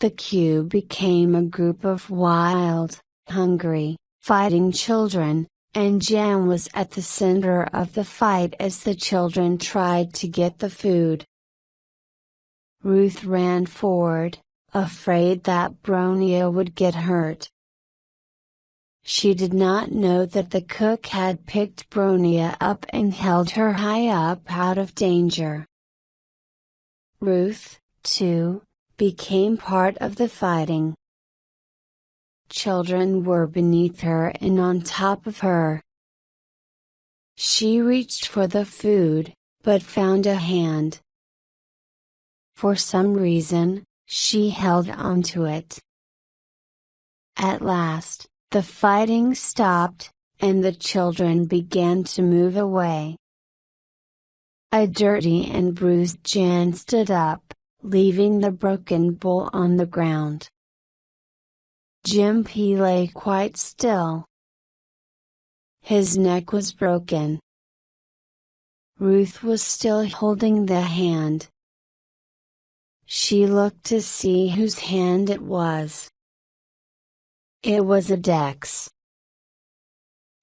The queue became a group of wild, hungry, fighting children, and Jan was at the center of the fight as the children tried to get the food. Ruth ran forward, afraid that Bronia would get hurt. She did not know that the cook had picked Bronia up and held her high up out of danger. Ruth, too, became part of the fighting. Children were beneath her and on top of her. She reached for the food, but found a hand. For some reason, she held onto it. At last, the fighting stopped, and the children began to move away. A dirty and bruised Jan stood up, leaving the broken bowl on the ground. Jim P. lay quite still. His neck was broken. Ruth was still holding the hand. She looked to see whose hand it was. It was Adek's.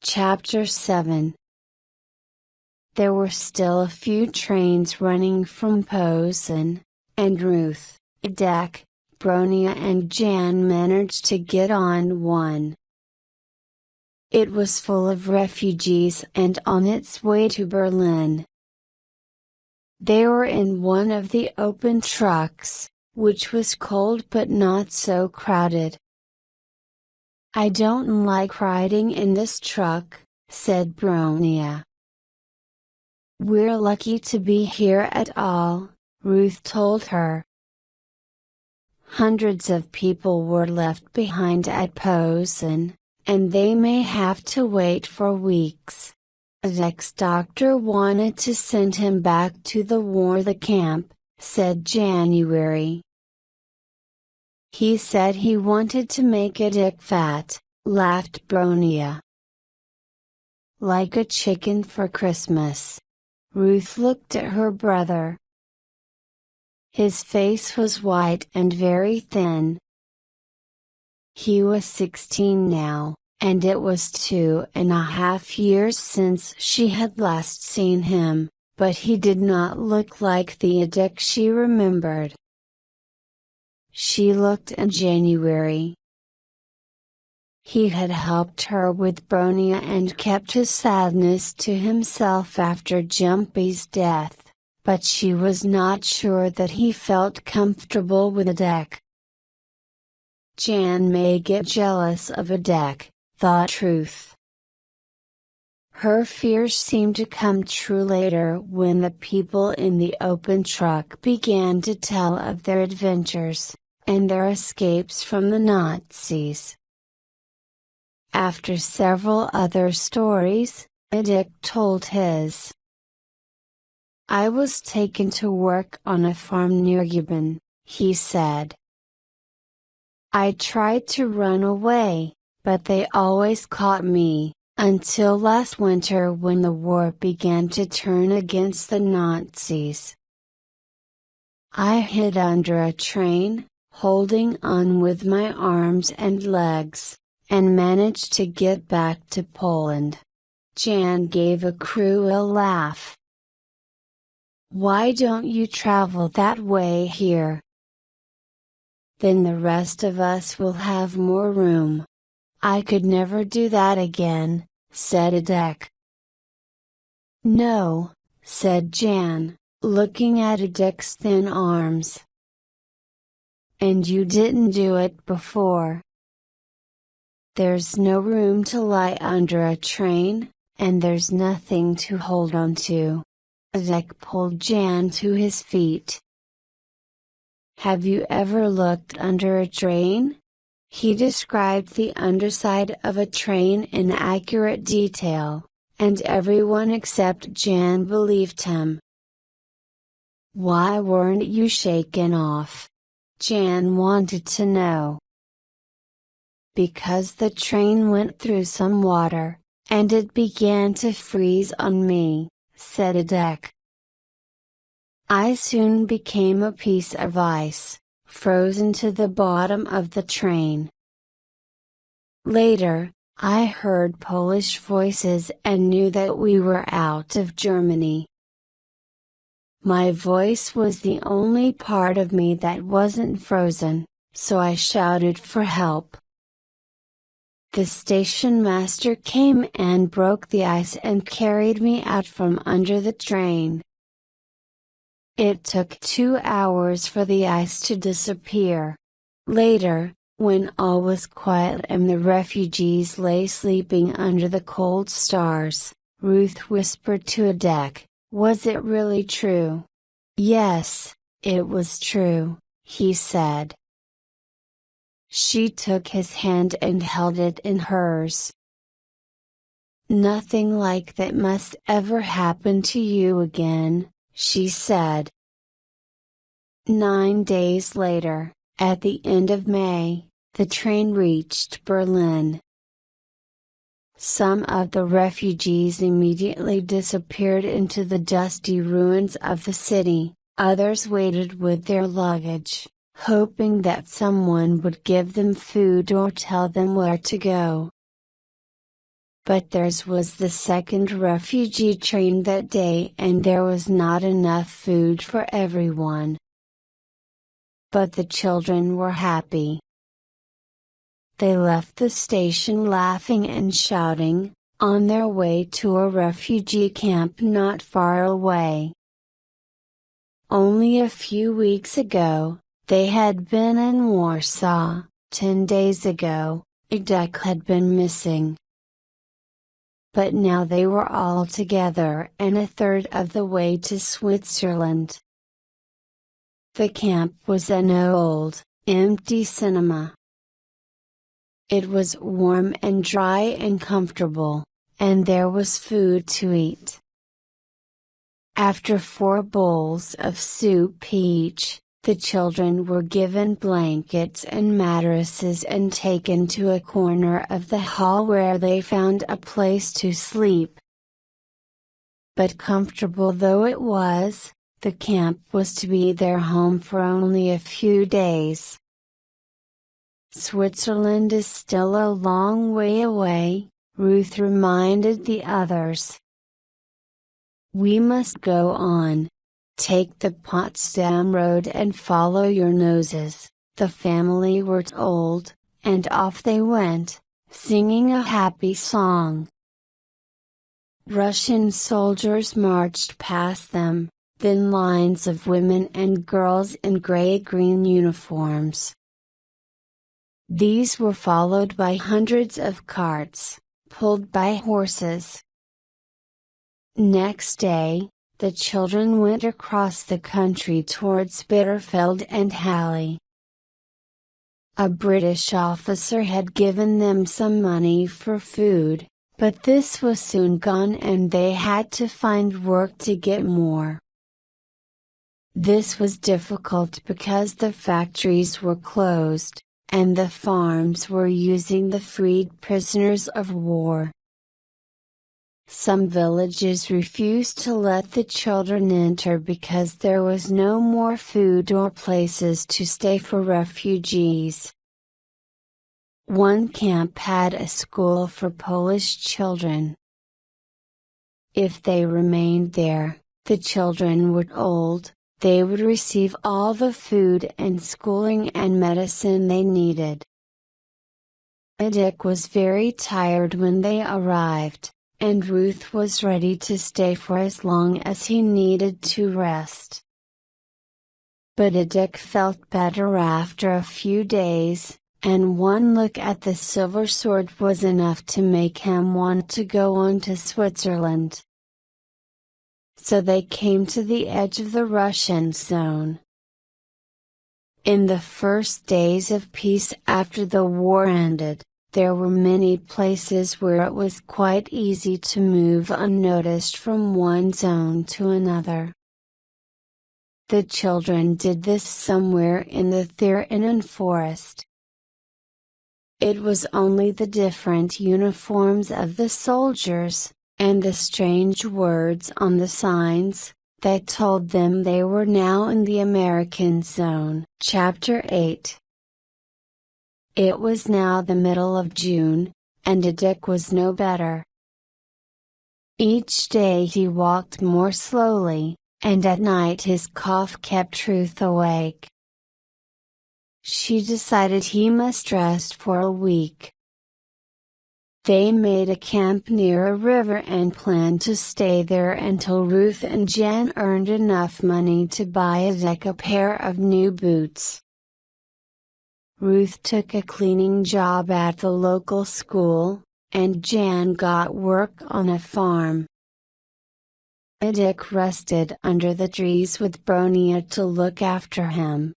Chapter 7. There were still a few trains running from Posen, and Ruth, Adek, Bronia and Jan managed to get on one. It was full of refugees and on its way to Berlin. They were in one of the open trucks, which was cold but not so crowded. "I don't like riding in this truck," said Bronia. "We're lucky to be here at all," Ruth told her. Hundreds of people were left behind at Posen, and they may have to wait for weeks. Adek's doctor wanted to send him back to the camp, said January. "He said he wanted to make Adek fat," laughed Bronia. "Like a chicken for Christmas." Ruth looked at her brother. His face was white and very thin. He was 16 now, and it was 2.5 years since she had last seen him, but he did not look like the Adek she remembered. She looked at January. He had helped her with Bronia and kept his sadness to himself after Jumpy's death, but she was not sure that he felt comfortable with Adek. Jan may get jealous of Adek, thought Ruth. Her fears seemed to come true later when the people in the open truck began to tell of their adventures, and their escapes from the Nazis. After several other stories, Adek told his. "I was taken to work on a farm near Gibeon," he said. "I tried to run away, but they always caught me, until last winter when the war began to turn against the Nazis. I hid under a train, holding on with my arms and legs, and managed to get back to Poland." Jan gave a cruel laugh. "Why don't you travel that way here? Then the rest of us will have more room. I could never do that again, said Adek. No, said Jan, looking at Adek's thin arms. And you didn't do it before. There's no room to lie under a train, and there's nothing to hold on to. Adek pulled Jan to his feet. Have you ever looked under a train? He described the underside of a train in accurate detail, and everyone except Jan believed him. Why weren't you shaken off? Jan wanted to know. Because the train went through some water, and it began to freeze on me, said Adek. I soon became a piece of ice, frozen to the bottom of the train. Later, I heard Polish voices and knew that we were out of Germany. My voice was the only part of me that wasn't frozen, so I shouted for help. The station master came and broke the ice and carried me out from under the train. It took 2 hours for the ice to disappear. Later, when all was quiet and the refugees lay sleeping under the cold stars, Ruth whispered to Adek, "Was it really true?" "Yes, it was true," he said. She took his hand and held it in hers. "Nothing like that must ever happen to you again," she said. 9 days later, at the end of May, the train reached Berlin. Some of the refugees immediately disappeared into the dusty ruins of the city, others waited with their luggage, hoping that someone would give them food or tell them where to go. But theirs was the second refugee train that day and there was not enough food for everyone. But the children were happy. They left the station laughing and shouting, on their way to a refugee camp not far away. Only a few weeks ago, they had been in Warsaw. 10 days ago, Adek had been missing. But now they were all together and a third of the way to Switzerland. The camp was an old, empty cinema. It was warm and dry and comfortable, and there was food to eat. After 4 bowls of soup each, the children were given blankets and mattresses and taken to a corner of the hall where they found a place to sleep. But comfortable though it was, the camp was to be their home for only a few days. Switzerland is still a long way away, Ruth reminded the others. We must go on. Take the Potsdam road and follow your noses, the family were told, and off they went, singing a happy song. Russian soldiers marched past them, then lines of women and girls in gray-green uniforms. These were followed by hundreds of carts, pulled by horses. Next day, the children went across the country towards Bitterfeld and Halle. A British officer had given them some money for food, but this was soon gone and they had to find work to get more. This was difficult because the factories were closed, and the farms were using the freed prisoners of war. Some villages refused to let the children enter because there was no more food or places to stay for refugees. One camp had a school for Polish children. If they remained there, the children were told, they would receive all the food and schooling and medicine they needed. Dick was very tired when they arrived, and Ruth was ready to stay for as long as he needed to rest. But Dick felt better after a few days, and one look at the silver sword was enough to make him want to go on to Switzerland. So they came to the edge of the Russian zone. In the first days of peace after the war ended, there were many places where it was quite easy to move unnoticed from one zone to another. The children did this somewhere in the Thüringen forest. It was only the different uniforms of the soldiers, and the strange words on the signs, that told them they were now in the American zone. Chapter 8. It was now the middle of June, and Dick was no better. Each day he walked more slowly, and at night his cough kept Ruth awake. She decided he must rest for a week. They made a camp near a river and planned to stay there until Ruth and Jan earned enough money to buy Dick a pair of new boots. Ruth took a cleaning job at the local school, and Jan got work on a farm. Dick rested under the trees with Bronia to look after him.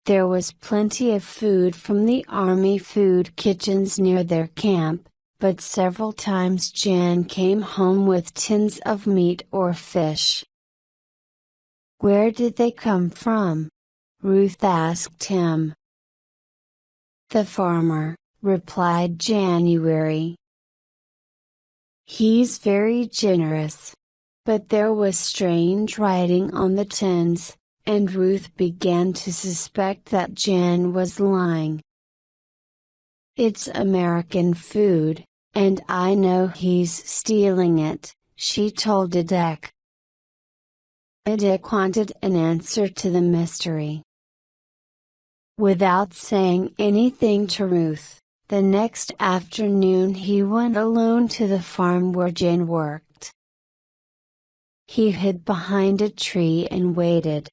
There was plenty of food from the army food kitchens near their camp, but several times Jan came home with tins of meat or fish. "Where did they come from?" Ruth asked him. "The farmer," replied January. "He's very generous." But there was strange writing on the tins, and Ruth began to suspect that Jan was lying. "It's American food, and I know he's stealing it," she told Dick. Dick wanted an answer to the mystery. Without saying anything to Ruth, the next afternoon he went alone to the farm where Jan worked. He hid behind a tree and waited.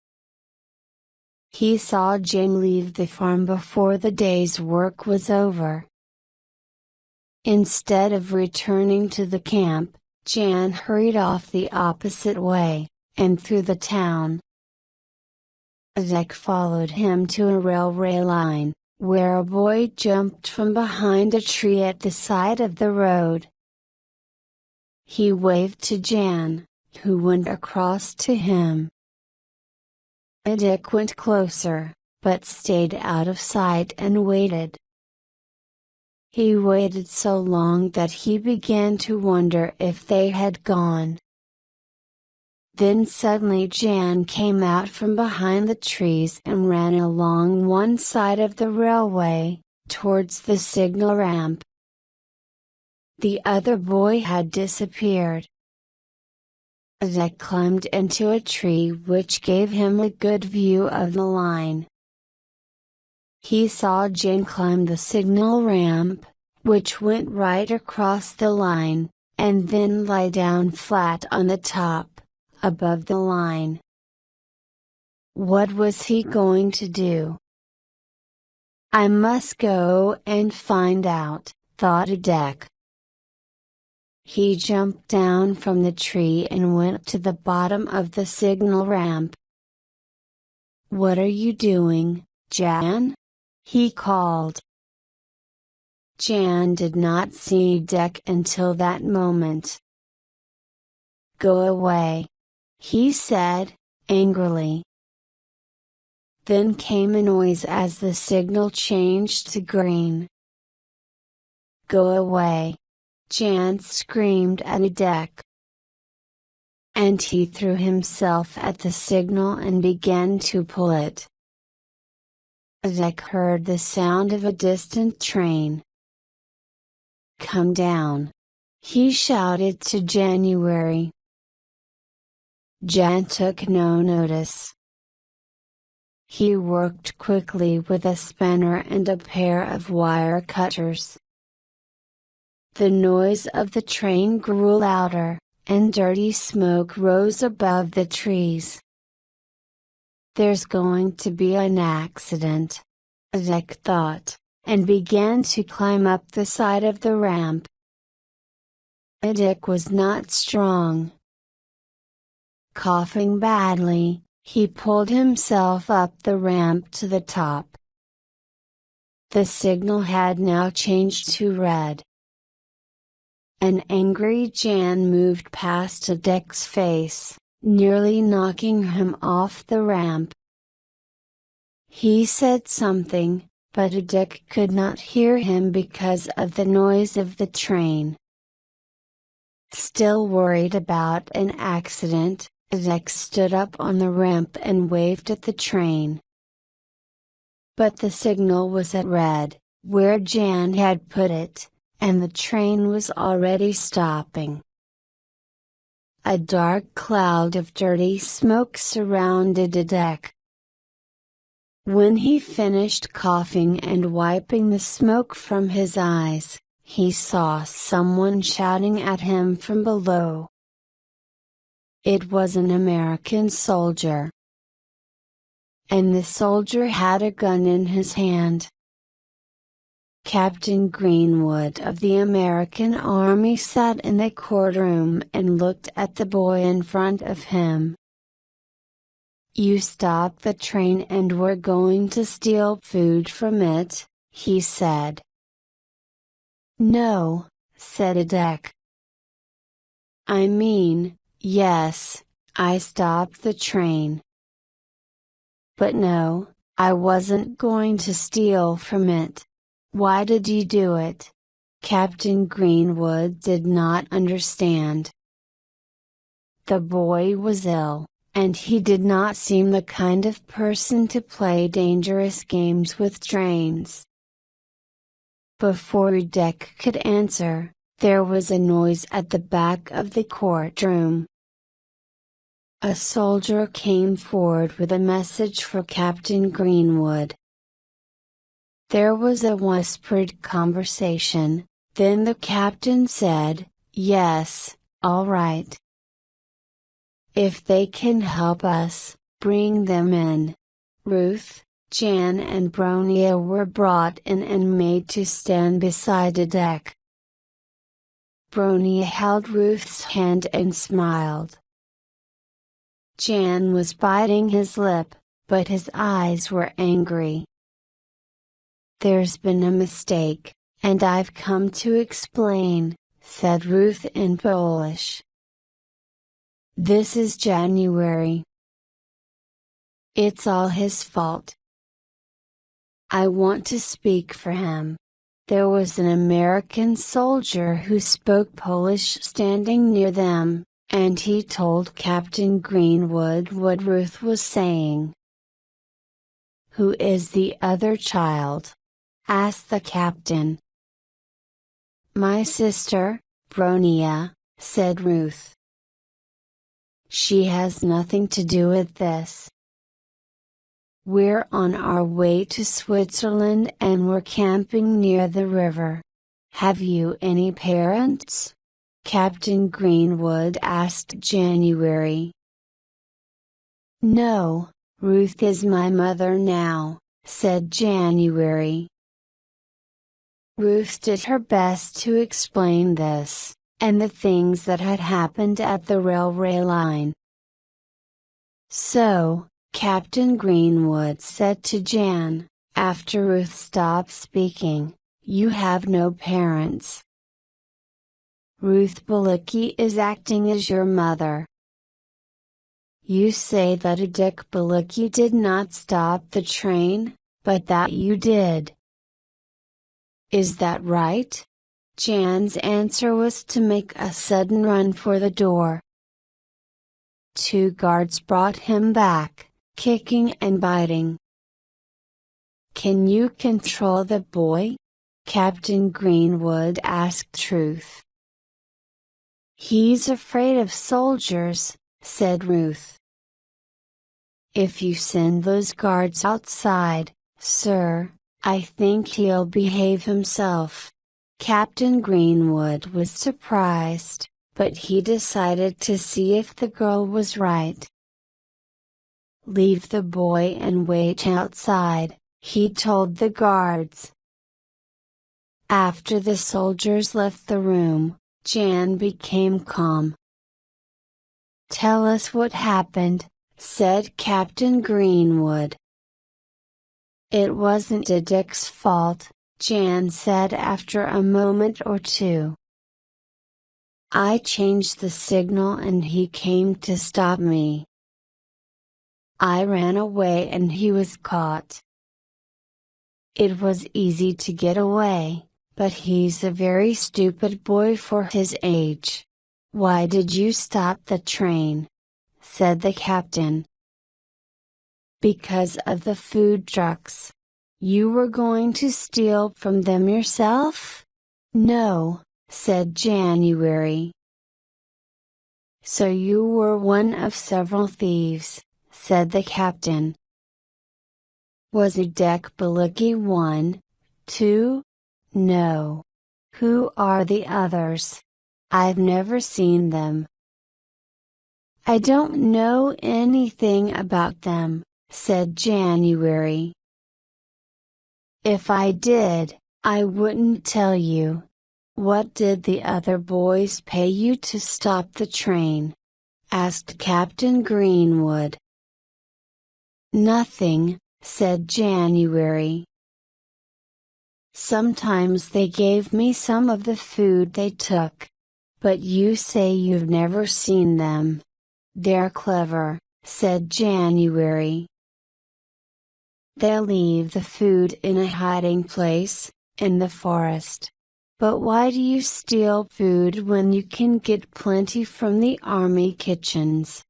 He saw Jan leave the farm before the day's work was over. Instead of returning to the camp, Jan hurried off the opposite way, and through the town. Dick followed him to a railway line, where a boy jumped from behind a tree at the side of the road. He waved to Jan, who went across to him. Dick went closer, but stayed out of sight and waited. He waited so long that he began to wonder if they had gone. Then suddenly Jan came out from behind the trees and ran along one side of the railway, towards the signal ramp. The other boy had disappeared. Dick climbed into a tree which gave him a good view of the line. He saw Jan climb the signal ramp, which went right across the line, and then lie down flat on the top, above the line. What was he going to do? "I must go and find out," thought Dick. He jumped down from the tree and went to the bottom of the signal ramp. "What are you doing, Jan?" he called. Jan did not see Dick until that moment. "Go away," he said, angrily. Then came a noise as the signal changed to green. "Go away!" Jan screamed at Dick. And he threw himself at the signal and began to pull it. Dick heard the sound of a distant train. "Come down!" he shouted to January. Jan took no notice. he worked quickly with a spanner and a pair of wire cutters. The noise of the train grew louder, and dirty smoke rose above the trees. "There's going to be an accident," Dick thought, and began to climb up the side of the ramp. Dick was not strong. Coughing badly, he pulled himself up the ramp to the top. The signal had now changed to red. An angry Jan moved past Dick's face, nearly knocking him off the ramp. He said something, but Dick could not hear him because of the noise of the train. Still worried about an accident, Dick stood up on the ramp and waved at the train. But the signal was at red, where Jan had put it, and the train was already stopping. A dark cloud of dirty smoke surrounded Dick. When he finished coughing and wiping the smoke from his eyes, he saw someone shouting at him from below. It was an American soldier. And the soldier had a gun in his hand. Captain Greenwood of the American Army sat in the courtroom and looked at the boy in front of him. "You stopped the train and were going to steal food from it," he said. "No," said Dick. "I mean, yes, I stopped the train. But no, I wasn't going to steal from it. Why did you do it?" Captain Greenwood did not understand. The boy was ill, and he did not seem the kind of person to play dangerous games with trains. Before Dick could answer, there was a noise at the back of the courtroom. A soldier came forward with a message for Captain Greenwood. There was a whispered conversation, then the captain said, "Yes, all right. If they can help us, bring them in." Ruth, Jan and Bronia were brought in and made to stand beside Dick. Bronia held Ruth's hand and smiled. Jan was biting his lip, but his eyes were angry. "There's been a mistake, and I've come to explain," said Ruth in Polish. "This is January. It's all his fault. I want to speak for him." There was an American soldier who spoke Polish standing near them, and he told Captain Greenwood what Ruth was saying. "Who is the other child?" asked the captain. "My sister, Bronia," said Ruth. "She has nothing to do with this. We're on our way to Switzerland and we're camping near the river. Have you any parents?" Captain Greenwood asked January. "No, Ruth is my mother now," said January. Ruth did her best to explain this, and the things that had happened at the railway line. "So," Captain Greenwood said to Jan, after Ruth stopped speaking, "you have no parents. Ruth Bilicki is acting as your mother. You say that Dick Bilicki did not stop the train, but that you did. Is that right?" Jan's answer was to make a sudden run for the door. 2 guards brought him back, kicking and biting. "Can you control the boy?" Captain Greenwood asked Ruth. "He's afraid of soldiers," said Ruth. If you send those guards outside, sir, I think he'll behave himself." Captain Greenwood was surprised, but he decided to see if the girl was right. "Leave the boy and wait outside," he told the guards. After the soldiers left the room, Jan became calm. "Tell us what happened," said Captain Greenwood. "It wasn't Dick's fault," Jan said after a moment or two. "I changed the signal and he came to stop me. I ran away and he was caught. It was easy to get away, but he's a very stupid boy for his age." "Why did you stop the train?" said the captain. "Because of the food trucks. You were going to steal from them yourself?" "No," said January. "So you were one of several thieves," said the captain. "Was Dick Bilicki one, too?" "No. Who are the others? I've never seen them." "I don't know anything about them," said January. "If I did, I wouldn't tell you. What did the other boys pay you to stop the train?" asked Captain Greenwood. "Nothing," said January. "Sometimes they gave me some of the food they took. But you say you've never seen them. They're clever," said January. "They'll leave the food in a hiding place, in the forest. But why do you steal food when you can get plenty from the army kitchens?"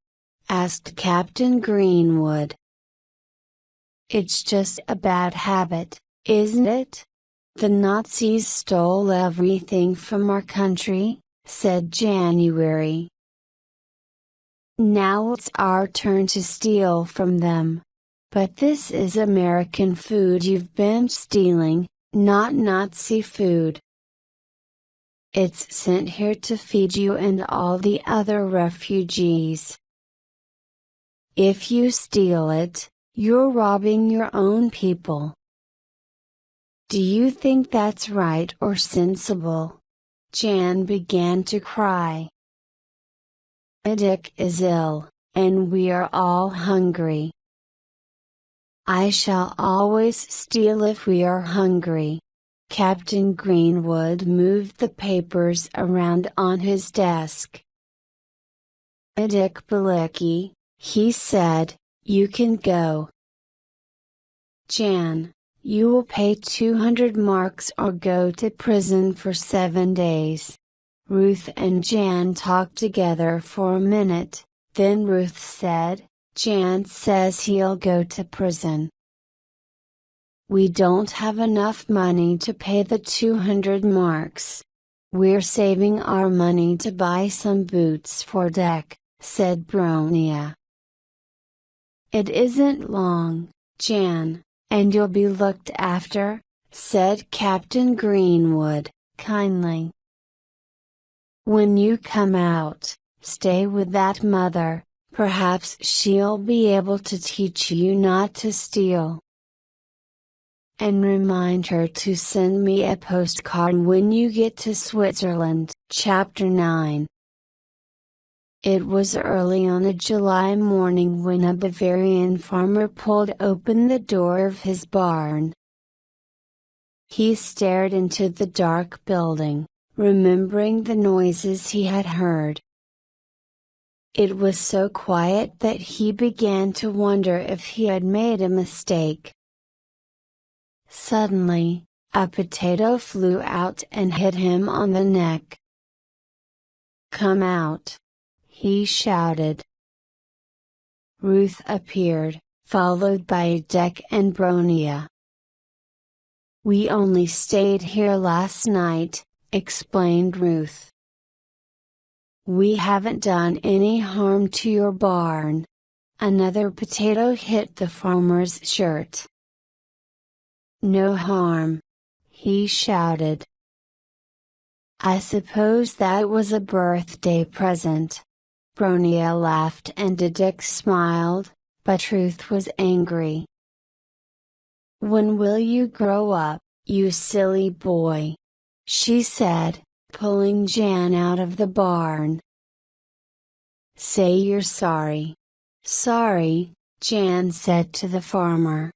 asked Captain Greenwood. "It's just a bad habit, isn't it? The Nazis stole everything from our country," said January. "Now it's our turn to steal from them. But this is American food you've been stealing, not Nazi food. It's sent here to feed you and all the other refugees. If you steal it, you're robbing your own people. Do you think that's right or sensible?" Jan began to cry. "Dick is ill, and we are all hungry." "I shall always steal if we are hungry." Captain Greenwood moved the papers around on his desk. "Dick Bilicki," he said, "you can go. Jan, you will pay 200 marks or go to prison for 7 days." Ruth and Jan talked together for a minute, then Ruth said, "Jan says he'll go to prison. We don't have enough money to pay the 200 marks. We're saving our money to buy some boots for Dick," said Bronia. "It isn't long, Jan, and you'll be looked after," said Captain Greenwood, kindly. "When you come out, stay with that mother, perhaps she'll be able to teach you not to steal. And remind her to send me a postcard when you get to Switzerland." Chapter 9. It was early on a July morning when a Bavarian farmer pulled open the door of his barn. He stared into the dark building, remembering the noises he had heard. It was so quiet that he began to wonder if he had made a mistake. Suddenly, a potato flew out and hit him on the neck. "Come out!" he shouted. Ruth appeared, followed by Dick and Bronia. "We only stayed here last night," explained Ruth. "We haven't done any harm to your barn. Another potato hit the farmer's shirt. "No harm," he shouted. "I suppose that was a birthday present." Bronia laughed and Dick smiled, but Ruth was angry. "When will you grow up, you silly boy?" she said, pulling Jan out of the barn. "Say you're sorry." "Sorry," Jan said to the farmer.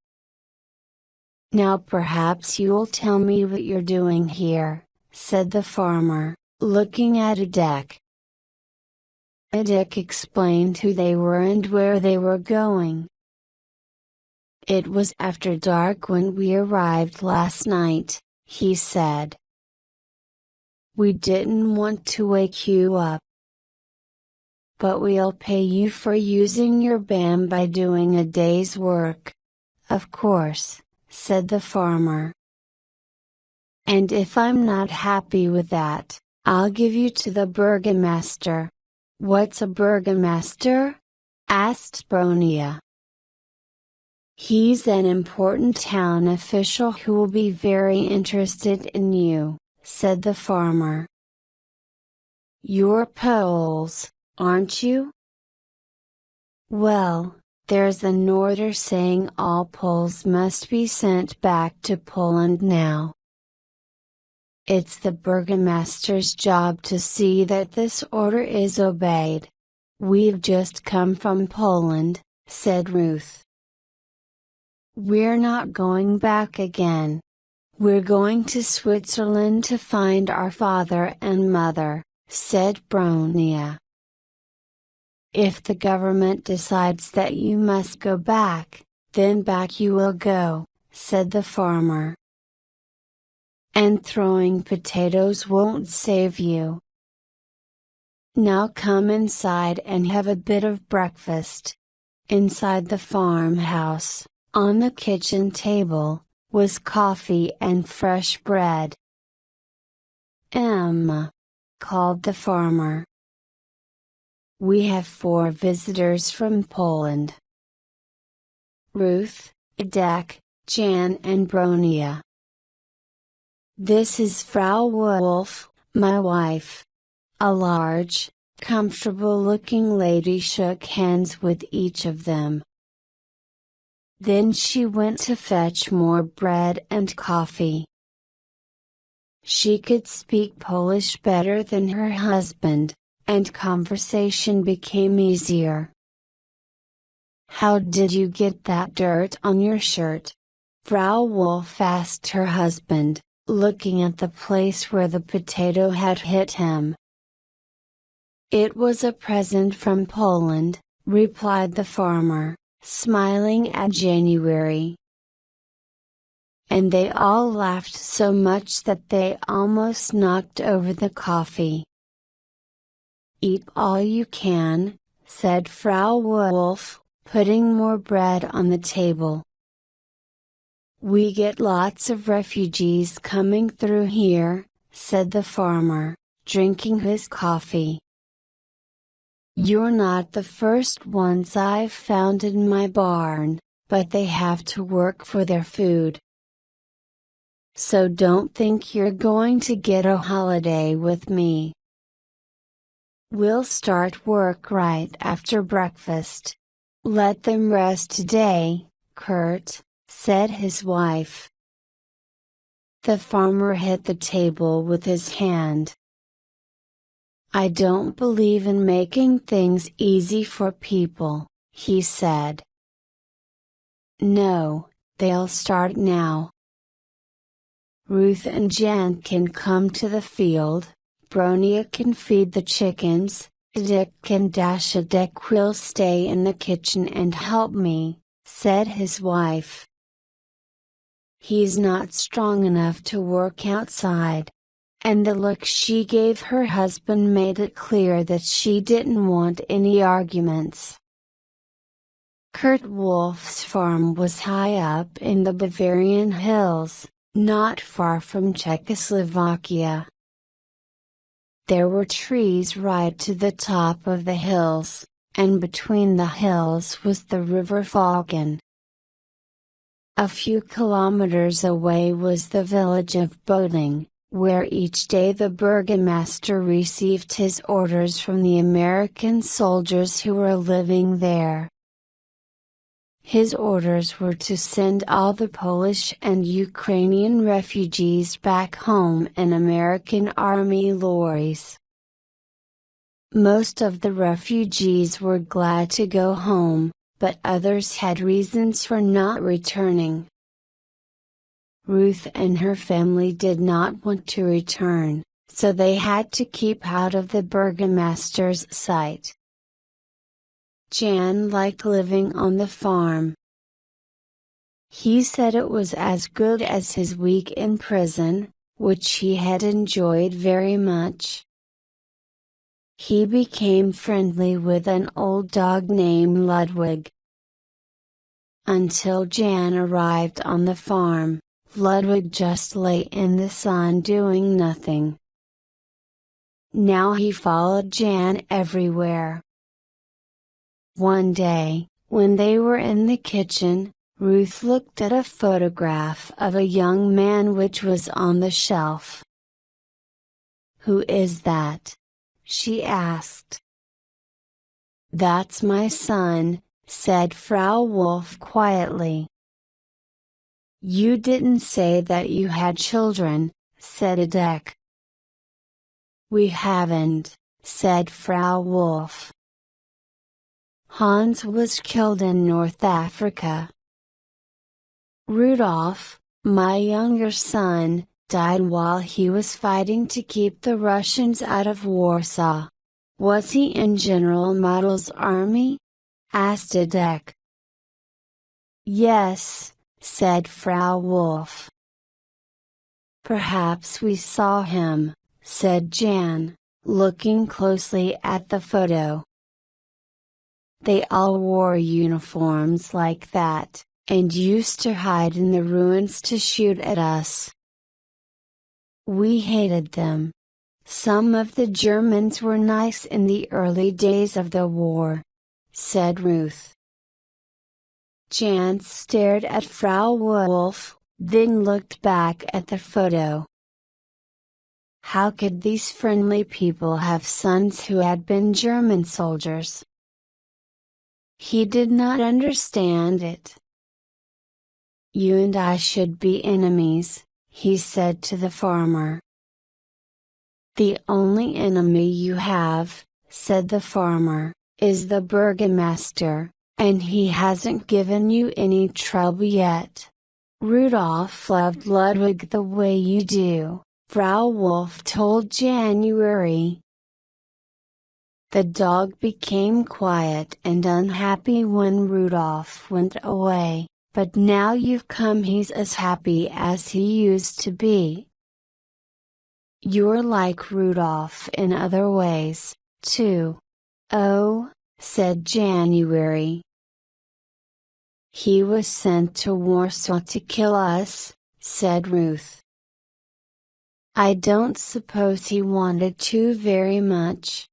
"Now perhaps you'll tell me what you're doing here," said the farmer, looking at Dick. Dick explained who they were and where they were going. "It was after dark when we arrived last night," he said. "We didn't want to wake you up. But we'll pay you for using your van by doing a day's work." "Of course," said the farmer. "And if I'm not happy with that, I'll give you to the burgomaster." "What's a burgomaster?" asked Bronia. "He's an important town official who will be very interested in you," said the farmer. "You're Poles, aren't you?" "Well, there's an order saying all Poles must be sent back to Poland now. It's the burgomaster's job to see that this order is obeyed." "We've just come from Poland," said Ruth. "We're not going back again. We're going to Switzerland to find our father and mother," said Bronia. "If the government decides that you must go back, then back you will go," said the farmer. "And throwing potatoes won't save you. Now come inside and have a bit of breakfast." Inside the farmhouse, on the kitchen table, was coffee and fresh bread. "Emma," called the farmer. "We have 4 visitors from Poland. Ruth, Dick, Jan and Bronia. This is Frau Wolf, my wife." A large, comfortable-looking lady shook hands with each of them. Then she went to fetch more bread and coffee. She could speak Polish better than her husband, and conversation became easier. "How did you get that dirt on your shirt?" Frau Wolf asked her husband, looking at the place where the potato had hit him. "It was a present from Poland," replied the farmer, smiling at January. And they all laughed so much that they almost knocked over the coffee. "Eat all you can," said Frau Wolf, putting more bread on the table. "We get lots of refugees coming through here," said the farmer, drinking his coffee. "You're not the first ones I've found in my barn, but they have to work for their food. So don't think you're going to get a holiday with me. We'll start work right after breakfast. Let them rest today, Kurt," said his wife. The farmer hit the table with his hand. "I don't believe in making things easy for people," he said. "No, they'll start now. Ruth and Jan can come to the field, Bronia can feed the chickens, Dick can dash a Dick will stay in the kitchen and help me," said his wife. "He's not strong enough to work outside." And the look she gave her husband made it clear that she didn't want any arguments. Kurt Wolf's farm was high up in the Bavarian hills, not far from Czechoslovakia. There were trees right to the top of the hills, and between the hills was the river Falcon. A few kilometers away was the village of Boating, where each day the burgomaster received his orders from the American soldiers who were living there. His orders were to send all the Polish and Ukrainian refugees back home in American Army lorries. Most of the refugees were glad to go home, but others had reasons for not returning. Ruth and her family did not want to return, so they had to keep out of the burgomaster's sight. Jan liked living on the farm. He said it was as good as his week in prison, which he had enjoyed very much. He became friendly with an old dog named Ludwig. Until Jan arrived on the farm, Ludwig just lay in the sun doing nothing. Now he followed Jan everywhere. One day, when they were in the kitchen, Ruth looked at a photograph of a young man which was on the shelf. "Who is that?" she asked. "That's my son," said Frau Wolf quietly. "You didn't say that you had children," said Adek. "We haven't," said Frau Wolf. "Hans was killed in North Africa. Rudolf, my younger son, died while he was fighting to keep the Russians out of Warsaw. Was he in General Model's army?" asked Adek. "Yes," said Frau Wolf. "Perhaps we saw him," said Jan, looking closely at the photo. "They all wore uniforms like that, and used to hide in the ruins to shoot at us. We hated them. Some of the Germans were nice in the early days of the war," said Ruth. Jan stared at Frau Wolf, then looked back at the photo. How could these friendly people have sons who had been German soldiers? He did not understand it. "You and I should be enemies," he said to the farmer. "The only enemy you have," said the farmer, "is the burgomaster, and he hasn't given you any trouble yet. Rudolf loved Ludwig the way you do," Frau Wolf told January. The dog became quiet and unhappy when Rudolf went away, but now you've come he's as happy as he used to be. You're like Rudolf in other ways, too." "Oh," said January. "He was sent to Warsaw to kill us," said Ruth. "I don't suppose he wanted to very much.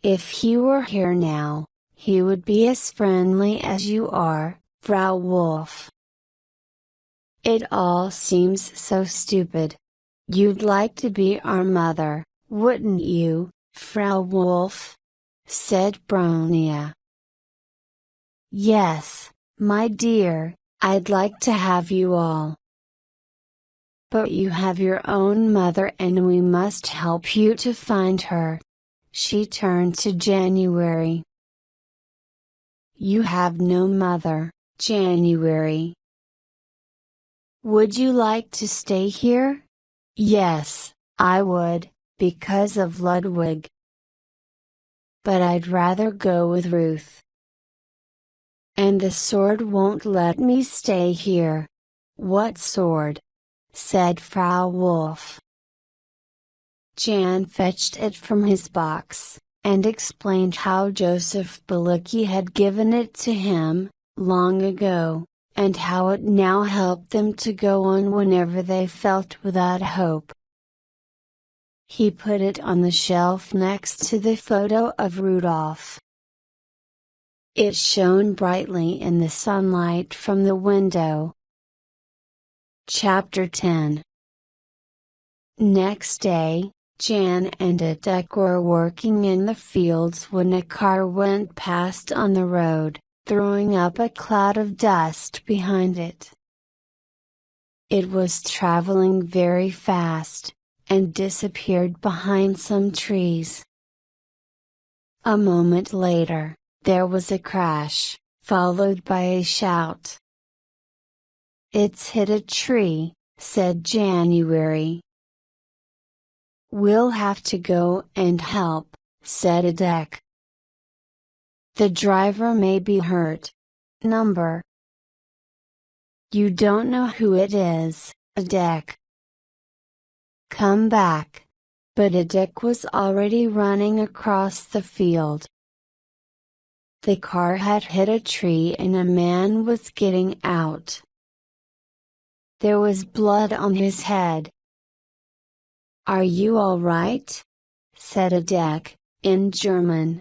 If he were here now, he would be as friendly as you are, Frau Wolf." "It all seems so stupid. You'd like to be our mother, wouldn't you, Frau Wolf?" said Bronia. "Yes, my dear, I'd like to have you all. But you have your own mother and we must help you to find her." She turned to January. "You have no mother, January. Would you like to stay here?" "Yes, I would, because of Ludwig. But I'd rather go with Ruth. And the sword won't let me stay here." "What sword?" said Frau Wolf. Jan fetched it from his box, and explained how Joseph Bilicki had given it to him, long ago, and how it now helped them to go on whenever they felt without hope. He put it on the shelf next to the photo of Rudolf, It shone brightly in the sunlight from the window. Chapter 10. Next day, Jan and Adek were working in the fields when a car went past on the road, throwing up a cloud of dust behind it. It was traveling very fast, and disappeared behind some trees. A moment later, there was a crash, followed by a shout. "It's hit a tree," said January. "We'll have to go and help," said Adek. "The driver may be hurt. Number. You don't know who it is, Adek. Come back." But Adek was already running across the field. The car had hit a tree and a man was getting out. There was blood on his head. "Are you all right?" said Adek, in German.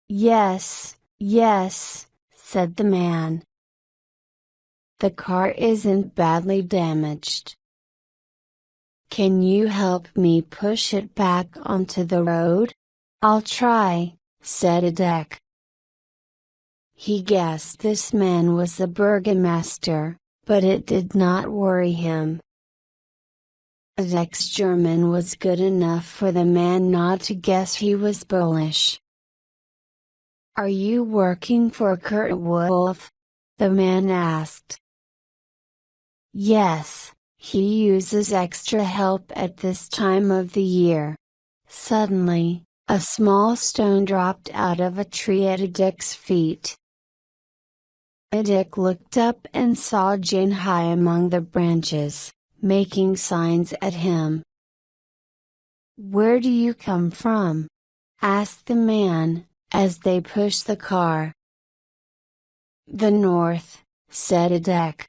"Yes, yes," said the man. "The car isn't badly damaged. Can you help me push it back onto the road?" "I'll try," said Adek. He guessed this man was the burgomaster, but it did not worry him. Adek's German was good enough for the man not to guess he was Polish. "Are you working for Kurt Wolf?" the man asked. "Yes, he uses extra help at this time of the year." Suddenly, a small stone dropped out of a tree at Adek's feet. Adek looked up and saw Jan high among the branches, making signs at him. "Where do you come from?" asked the man, as they pushed the car. "The north," said Adek.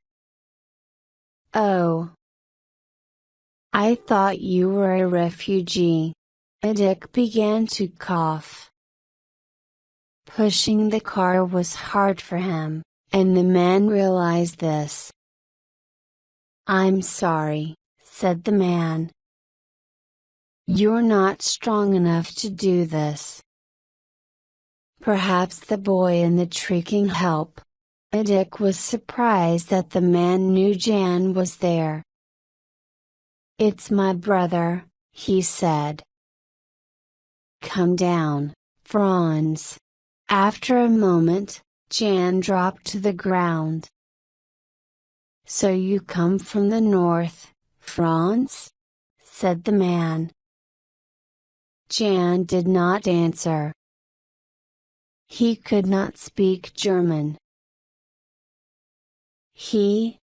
"Oh. I thought you were a refugee." Adek began to cough. Pushing the car was hard for him, and the man realized this. "I'm sorry," said the man. "You're not strong enough to do this." Perhaps the boy in the tree can help. Adek was surprised that the man knew Jan was there. "It's my brother," he said. "Come down, Franz." After a moment, Jan dropped to the ground. "So you come from the north, Franz?" said the man. Jan did not answer. He could not speak German. He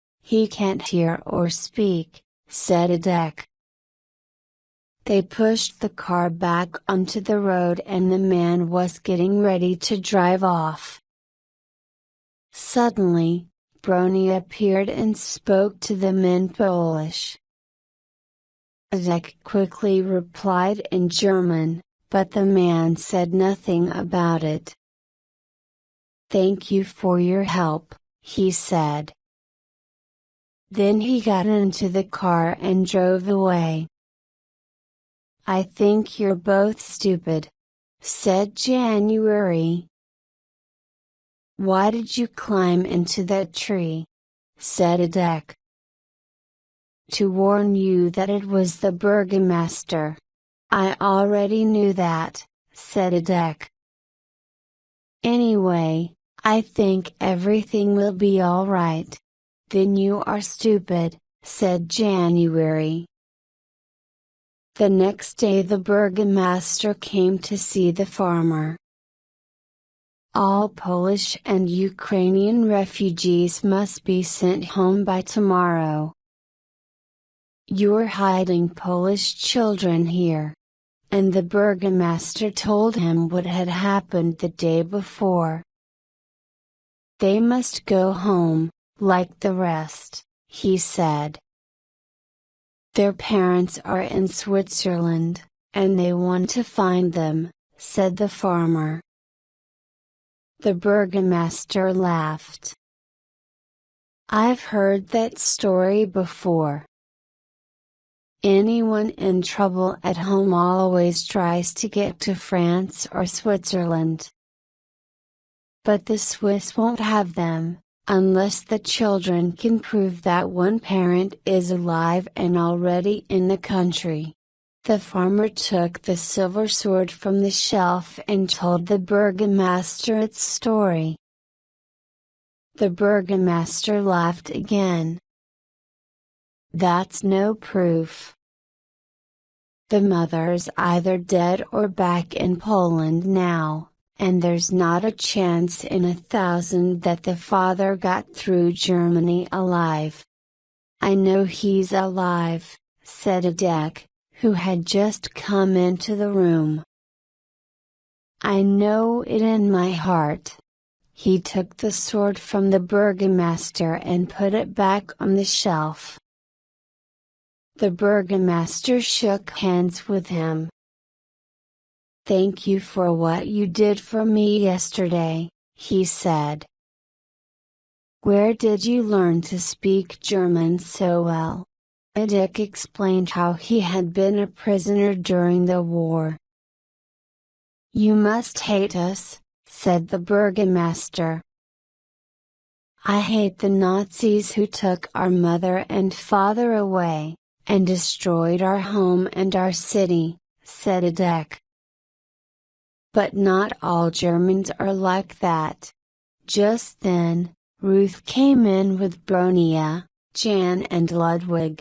can't hear or speak," said Adek. They pushed the car back onto the road and the man was getting ready to drive off. Suddenly, Brony appeared and spoke to them in Polish. Adek quickly replied in German, but the man said nothing about it. "Thank you for your help," he said. Then he got into the car and drove away. "I think you're both stupid," said January. "Why did you climb into that tree?" said Adek. "To warn you that it was the burgomaster." "I already knew that," said Adek. "Anyway, I think everything will be all right." "Then you are stupid," said January. The next day the burgomaster came to see the farmer. "All Polish and Ukrainian refugees must be sent home by tomorrow. You're hiding Polish children here." And the burgomaster told him what had happened the day before. "They must go home, like the rest," he said. "Their parents are in Switzerland, and they want to find them," said the farmer. The burgomaster laughed. I've heard that story before. Anyone in trouble at home always tries to get to France or Switzerland. But the Swiss won't have them, unless the children can prove that one parent is alive and already in the country. The farmer took the silver sword from the shelf and told the burgomaster its story. The burgomaster laughed again. That's no proof. The mother's either dead or back in Poland now, and there's not a chance in 1,000 that the father got through Germany alive. I know he's alive, said Adek, who had just come into the room. I know it in my heart. He took the sword from the burgomaster and put it back on the shelf. The burgomaster shook hands with him. Thank you for what you did for me yesterday, he said. Where did you learn to speak German so well? Adek explained how he had been a prisoner during the war. You must hate us, said the burgomaster. I hate the Nazis who took our mother and father away, and destroyed our home and our city, said Adek. But not all Germans are like that. Just then, Ruth came in with Bronia, Jan and Ludwig.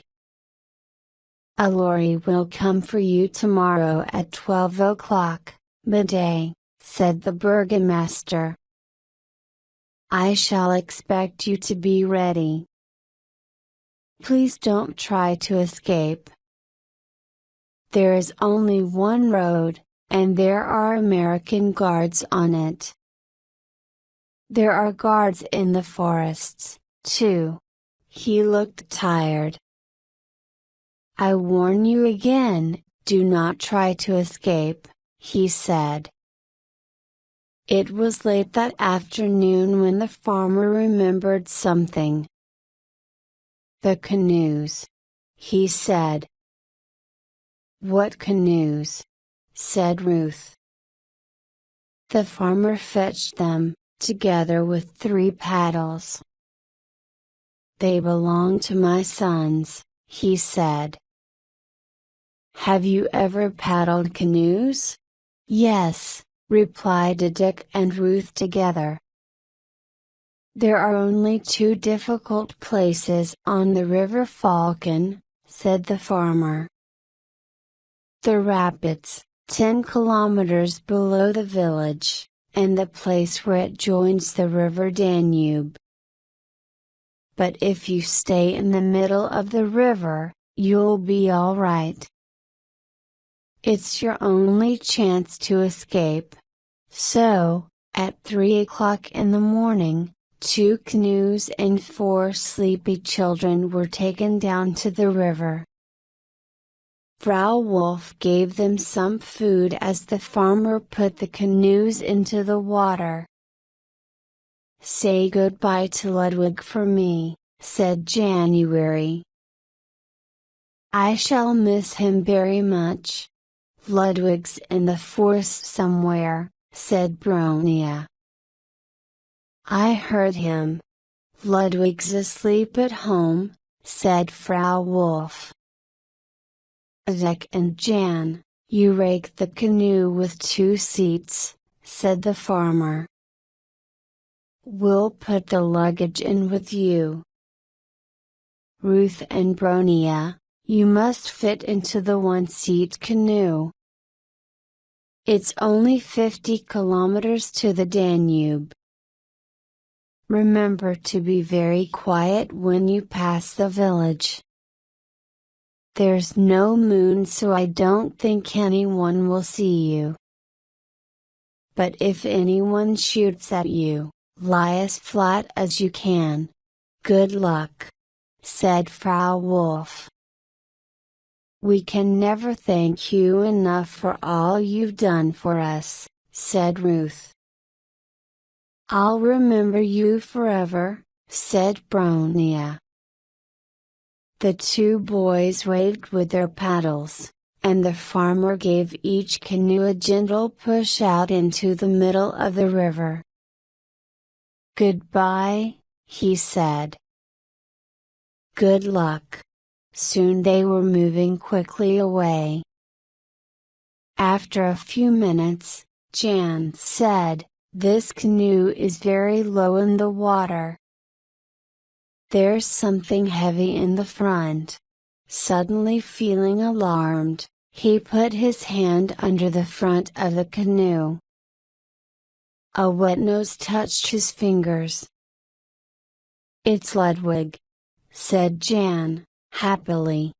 A lorry will come for you tomorrow at 12 o'clock, midday, said the burgomaster. I shall expect you to be ready. Please don't try to escape. There is only one road, and there are American guards on it. There are guards in the forests, too. He looked tired. I warn you again, do not try to escape, he said. It was late that afternoon when the farmer remembered something. The canoes, he said. What canoes? Said Ruth. The farmer fetched them, together with 3 paddles. They belong to my sons, he said. Have you ever paddled canoes? Yes, replied Adek and Ruth together. There are only 2 difficult places on the river Falcon, said the farmer. The rapids, 10 kilometers below the village, and the place where it joins the river Danube. But if you stay in the middle of the river, you'll be all right. It's your only chance to escape. So, at 3 o'clock in the morning, 2 canoes and 4 sleepy children were taken down to the river. Frau Wolf gave them some food as the farmer put the canoes into the water. Say goodbye to Ludwig for me, said January. I shall miss him very much. Ludwig's in the forest somewhere, said Bronia. I heard him. Ludwig's asleep at home, said Frau Wolf. Adek and Jan, you rake the canoe with 2 seats, said the farmer. We'll put the luggage in with you. Ruth and Bronia, you must fit into the 1-seat canoe. It's only 50 kilometers to the Danube. Remember to be very quiet when you pass the village. There's no moon, so I don't think anyone will see you. But if anyone shoots at you, lie as flat as you can. Good luck, said Frau Wolf. We can never thank you enough for all you've done for us, said Ruth. "I'll remember you forever," said Bronia. The two boys waved with their paddles, and the farmer gave each canoe a gentle push out into the middle of the river. "Goodbye," he said. "Good luck." Soon they were moving quickly away. After a few minutes, Jan said, "This canoe is very low in the water. There's something heavy in the front." Suddenly feeling alarmed, he put his hand under the front of the canoe. A wet nose touched his fingers. "It's Ludwig," said Jan, happily.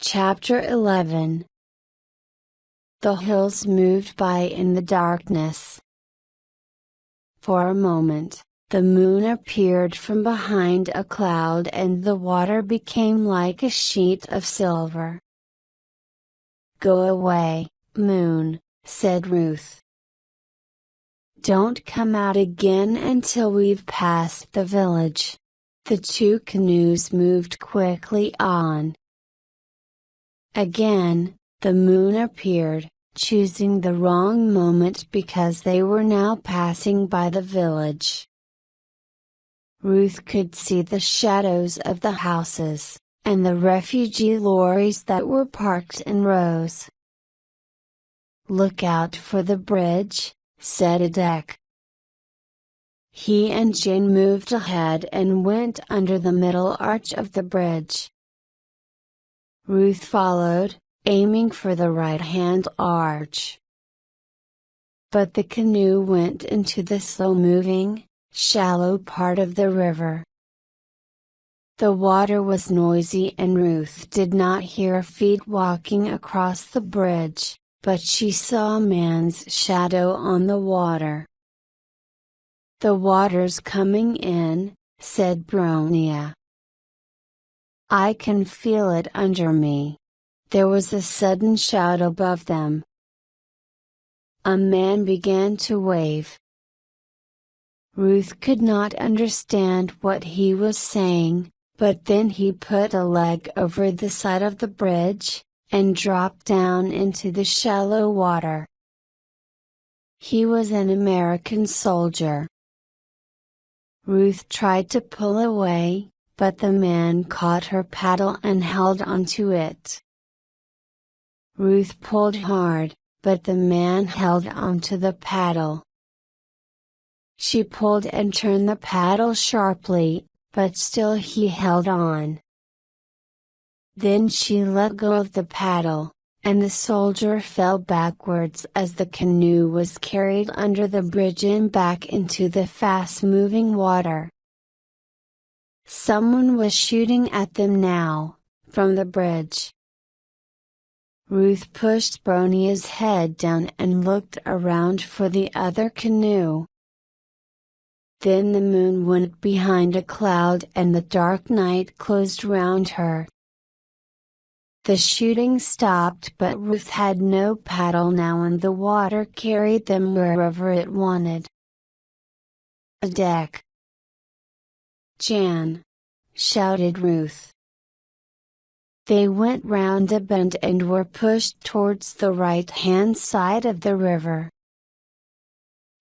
Chapter 11. The hills moved by in the darkness. For a moment, the moon appeared from behind a cloud and the water became like a sheet of silver. "Go away, moon," said Ruth. "Don't come out again until we've passed the village." The two canoes moved quickly on. Again, the moon appeared, choosing the wrong moment because they were now passing by the village. Ruth could see the shadows of the houses, and the refugee lorries that were parked in rows. "Look out for the bridge," said Adek. He and Jane moved ahead and went under the middle arch of the bridge. Ruth followed, aiming for the right-hand arch. But the canoe went into the slow-moving, shallow part of the river. The water was noisy and Ruth did not hear feet walking across the bridge, but she saw a man's shadow on the water. "The water's coming in," said Bronia. "I can feel it under me." There was a sudden shout above them. A man began to wave. Ruth could not understand what he was saying, but then he put a leg over the side of the bridge, and dropped down into the shallow water. He was an American soldier. Ruth tried to pull away, but the man caught her paddle and held onto it. Ruth pulled hard, but the man held onto the paddle. She pulled and turned the paddle sharply, but still he held on. Then she let go of the paddle, and the soldier fell backwards as the canoe was carried under the bridge and back into the fast-moving water. Someone was shooting at them now, from the bridge. Ruth pushed Bronia's head down and looked around for the other canoe. Then the moon went behind a cloud and the dark night closed round her. The shooting stopped, but Ruth had no paddle now and the water carried them wherever it wanted. "Adek! Jan!" shouted Ruth. They went round a bend and were pushed towards the right-hand side of the river.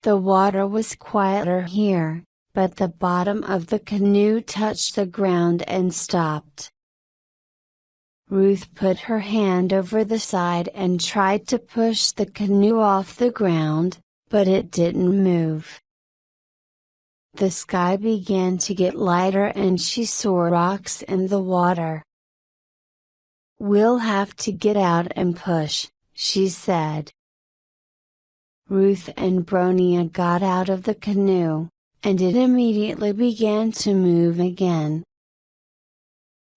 The water was quieter here, but the bottom of the canoe touched the ground and stopped. Ruth put her hand over the side and tried to push the canoe off the ground, but it didn't move. The sky began to get lighter and she saw rocks in the water. "We'll have to get out and push," she said. Ruth and Bronia got out of the canoe, and it immediately began to move again.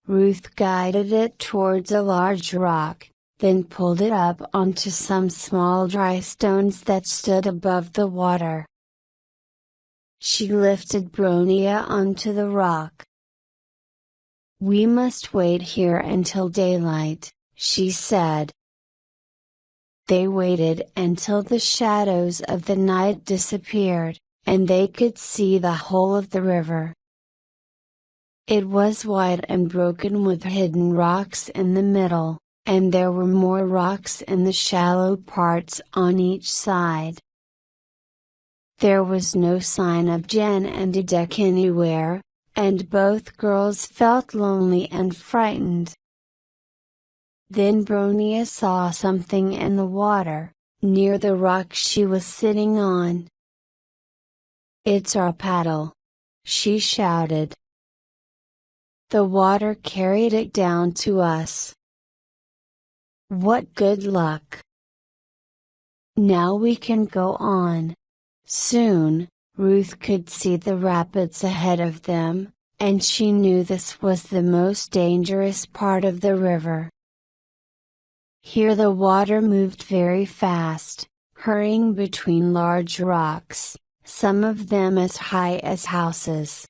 Ruth guided it towards a large rock, then pulled it up onto some small dry stones that stood above the water. She lifted Bronia onto the rock. "We must wait here until daylight," she said. They waited until the shadows of the night disappeared, and they could see the whole of the river. It was wide and broken with hidden rocks in the middle, and there were more rocks in the shallow parts on each side. There was no sign of Jen and Edek anywhere, and both girls felt lonely and frightened. Then Bronia saw something in the water, near the rock she was sitting on. "It's our paddle!" she shouted. "The water carried it down to us. What good luck! Now we can go on." Soon, Ruth could see the rapids ahead of them, and she knew this was the most dangerous part of the river. Here the water moved very fast, hurrying between large rocks, some of them as high as houses.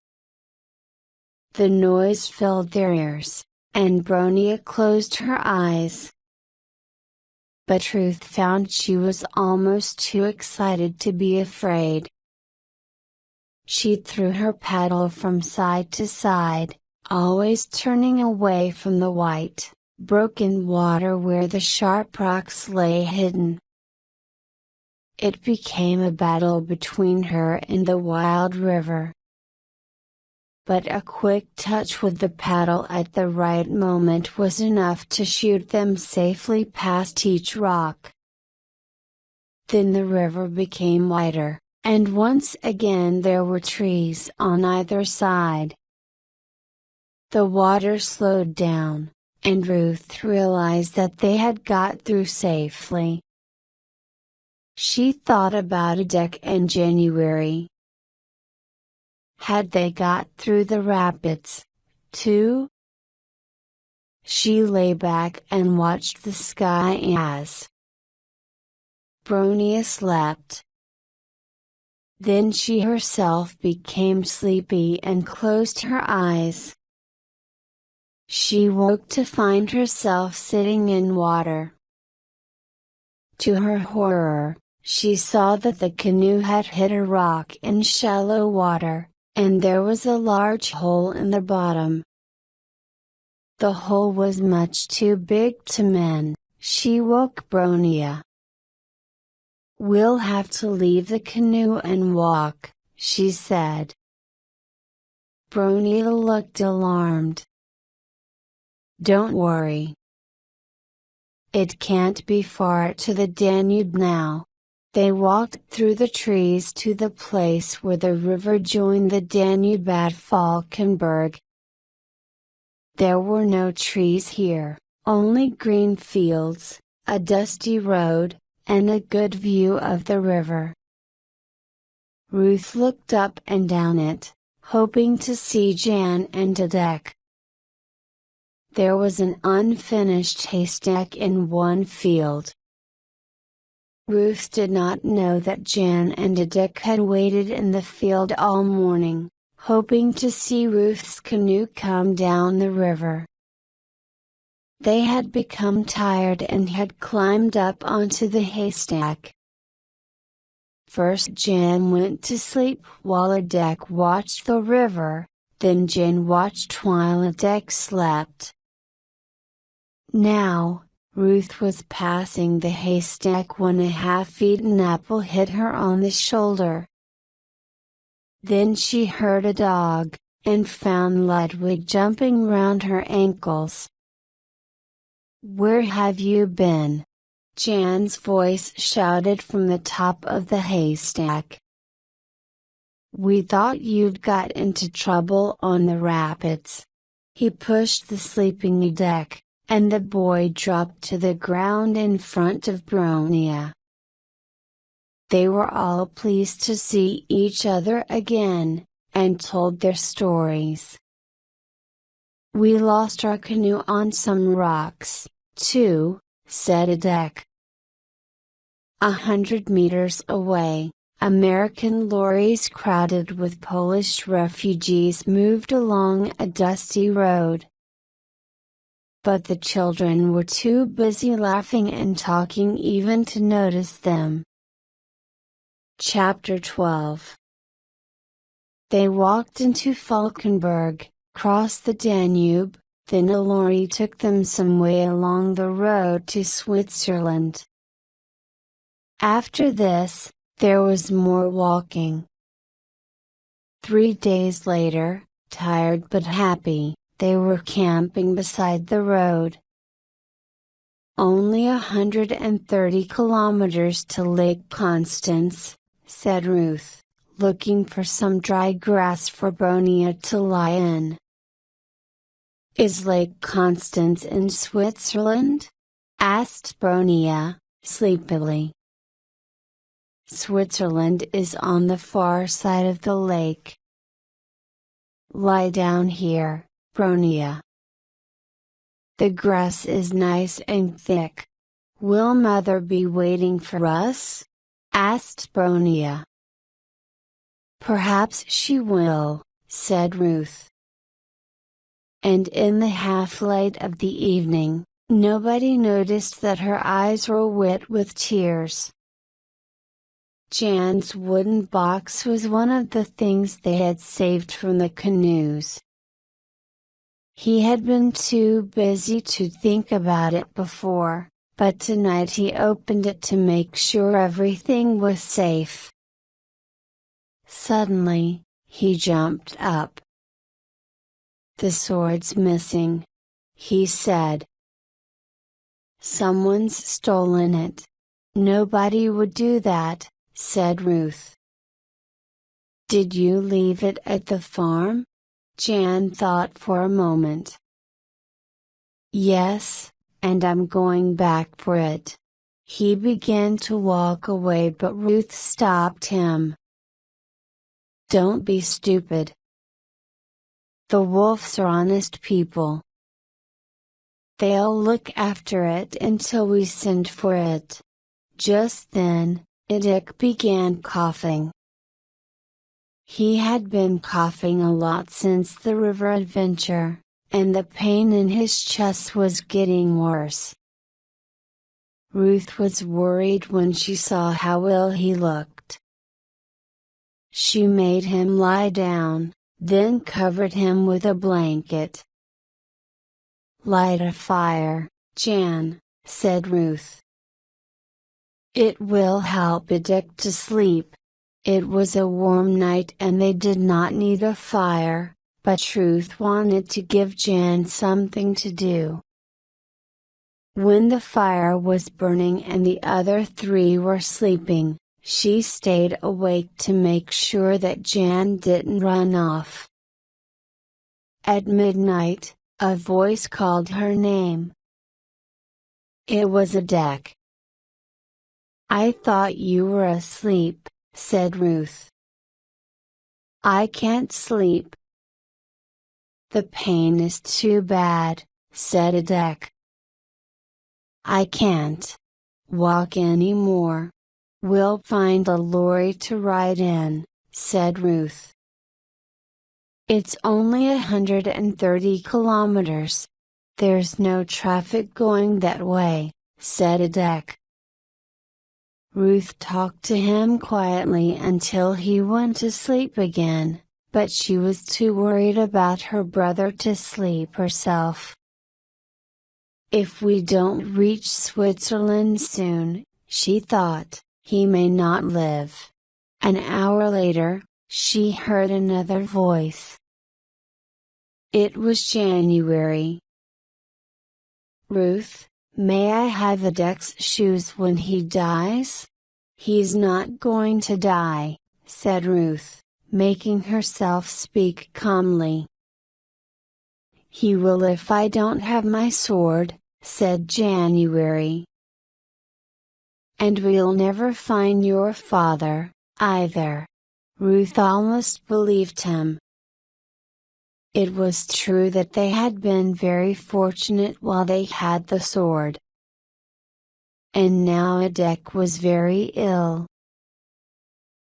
The noise filled their ears, and Bronia closed her eyes. But Ruth found she was almost too excited to be afraid. She threw her paddle from side to side, always turning away from the white, broken water where the sharp rocks lay hidden. It became a battle between her and the wild river. But a quick touch with the paddle at the right moment was enough to shoot them safely past each rock. Then the river became wider, and once again there were trees on either side. The water slowed down, and Ruth realized that they had got through safely. She thought about Edek and January. Had they got through the rapids, too? She lay back and watched the sky as Bronia slept. Then she herself became sleepy and closed her eyes. She woke to find herself sitting in water. To her horror, she saw that the canoe had hit a rock in shallow water, and there was a large hole in the bottom. The hole was much too big to mend. She woke Bronia. "We'll have to leave the canoe and walk," she said. Bronia looked alarmed. "Don't worry. It can't be far to the Danube now." They walked through the trees to the place where the river joined the Danube at Falkenberg. There were no trees here, only green fields, a dusty road, and a good view of the river. Ruth looked up and down it, hoping to see Jan and Edek. There was an unfinished haystack in one field. Ruth did not know that Jan and Edek had waited in the field all morning, hoping to see Ruth's canoe come down the river. They had become tired and had climbed up onto the haystack. First Jan went to sleep while Edek watched the river, then Jan watched while Edek slept. Now, Ruth was passing the haystack when a half-eaten apple hit her on the shoulder. Then she heard a dog, and found Ludwig jumping round her ankles. "Where have you been?" Jan's voice shouted from the top of the haystack. "We thought you'd got into trouble on the rapids." He pushed the sleeping Edek, and the boy dropped to the ground in front of Bronia. They were all pleased to see each other again, and told their stories. "We lost our canoe on some rocks, too," said Edek. 100 meters away, American lorries crowded with Polish refugees moved along a dusty road. But the children were too busy laughing and talking even to notice them. Chapter 12 They walked into Falkenberg, crossed the Danube, then a lorry took them some way along the road to Switzerland. After this, there was more walking. 3 days later, tired but happy, they were camping beside the road. "Only 130 kilometers to Lake Constance," said Ruth, looking for some dry grass for Bronia to lie in. "Is Lake Constance in Switzerland?" asked Bronia, sleepily. "Switzerland is on the far side of the lake." "Lie down here, Bronia. The grass is nice and thick. Will Mother be waiting for us?" asked Bronia. "Perhaps she will," said Ruth. And in the half-light of the evening, nobody noticed that her eyes were wet with tears. Jan's wooden box was one of the things they had saved from the canoes. He had been too busy to think about it before, but tonight he opened it to make sure everything was safe. Suddenly, he jumped up. "The sword's missing," he said. "Someone's stolen it." "Nobody would do that," said Ruth. "Did you leave it at the farm?" Jan thought for a moment. "Yes, and I'm going back for it." He began to walk away, but Ruth stopped him. "Don't be stupid. The wolves are honest people. They'll look after it until we send for it." Just then, Dick began coughing. He had been coughing a lot since the river adventure, and the pain in his chest was getting worse. Ruth was worried when she saw how ill he looked. She made him lie down, then covered him with a blanket. "Light a fire, Jan," said Ruth. "It will help Dick to sleep." It was a warm night and they did not need a fire, but Ruth wanted to give Jan something to do. When the fire was burning and the other three were sleeping, she stayed awake to make sure that Jan didn't run off. At midnight, a voice called her name. It was Dick. "I thought you were asleep," said Ruth. "I can't sleep. The pain is too bad," said Dick. "I can't walk anymore. We'll find a lorry to ride in," said Ruth. "It's only 130 kilometers. There's no traffic going that way," said Dick. Ruth talked to him quietly until he went to sleep again, but she was too worried about her brother to sleep herself. "If we don't reach Switzerland soon," she thought, "he may not live." An hour later, she heard another voice. It was January. "Ruth, may I have Dick's shoes when he dies?" "He's not going to die," said Ruth, making herself speak calmly. "He will if I don't have my sword," said January. "And we'll never find your father, either." Ruth almost believed him. It was true that they had been very fortunate while they had the sword. And now Dick was very ill.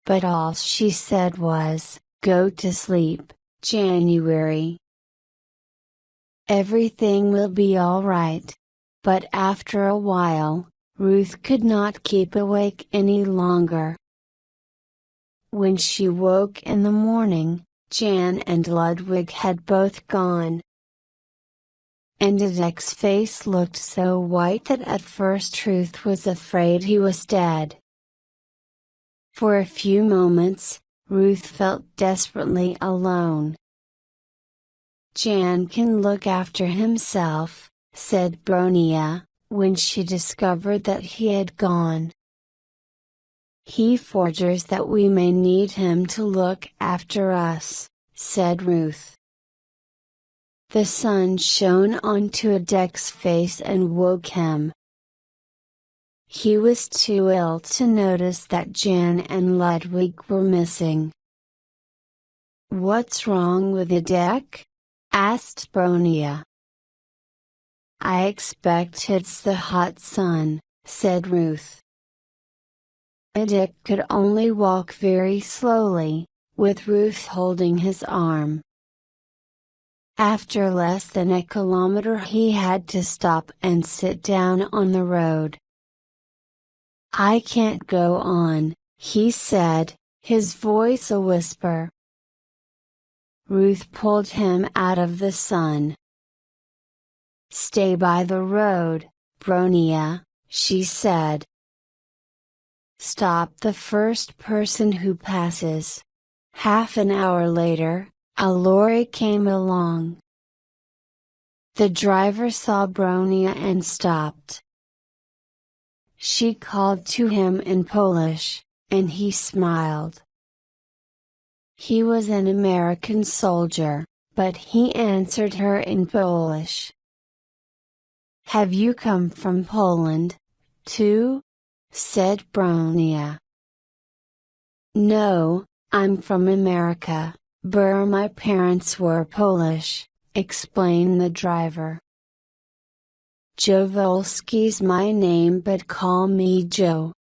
But all she said was, "Go to sleep, January. Everything will be all right." But after a while, Ruth could not keep awake any longer. When she woke in the morning, Jan and Ludwig had both gone. And Adek's face looked so white that at first Ruth was afraid he was dead. For a few moments, Ruth felt desperately alone. Jan can look after himself, said Bronia, when she discovered that he had gone. He forgers that we may need him to look after us, said Ruth. The sun shone onto Adek's face and woke him. He was too ill to notice that Jan and Ludwig were missing. What's wrong with Adek? Asked Bronia. I expect it's the hot sun, said Ruth. Adek could only walk very slowly, with Ruth holding his arm. After less than a kilometer he had to stop and sit down on the road. I can't go on, he said, his voice a whisper. Ruth pulled him out of the sun. Stay by the road, Bronia, she said. Stop the first person who passes. Half an hour later, a lorry came along. The driver saw Bronia and stopped. She called to him in Polish, and he smiled. He was an American soldier, but he answered her in Polish. Have you come from Poland, too? Said Bronia. No, I'm from America, but my parents were Polish, explained the driver. Joe Volsky's my name, but call me Joe.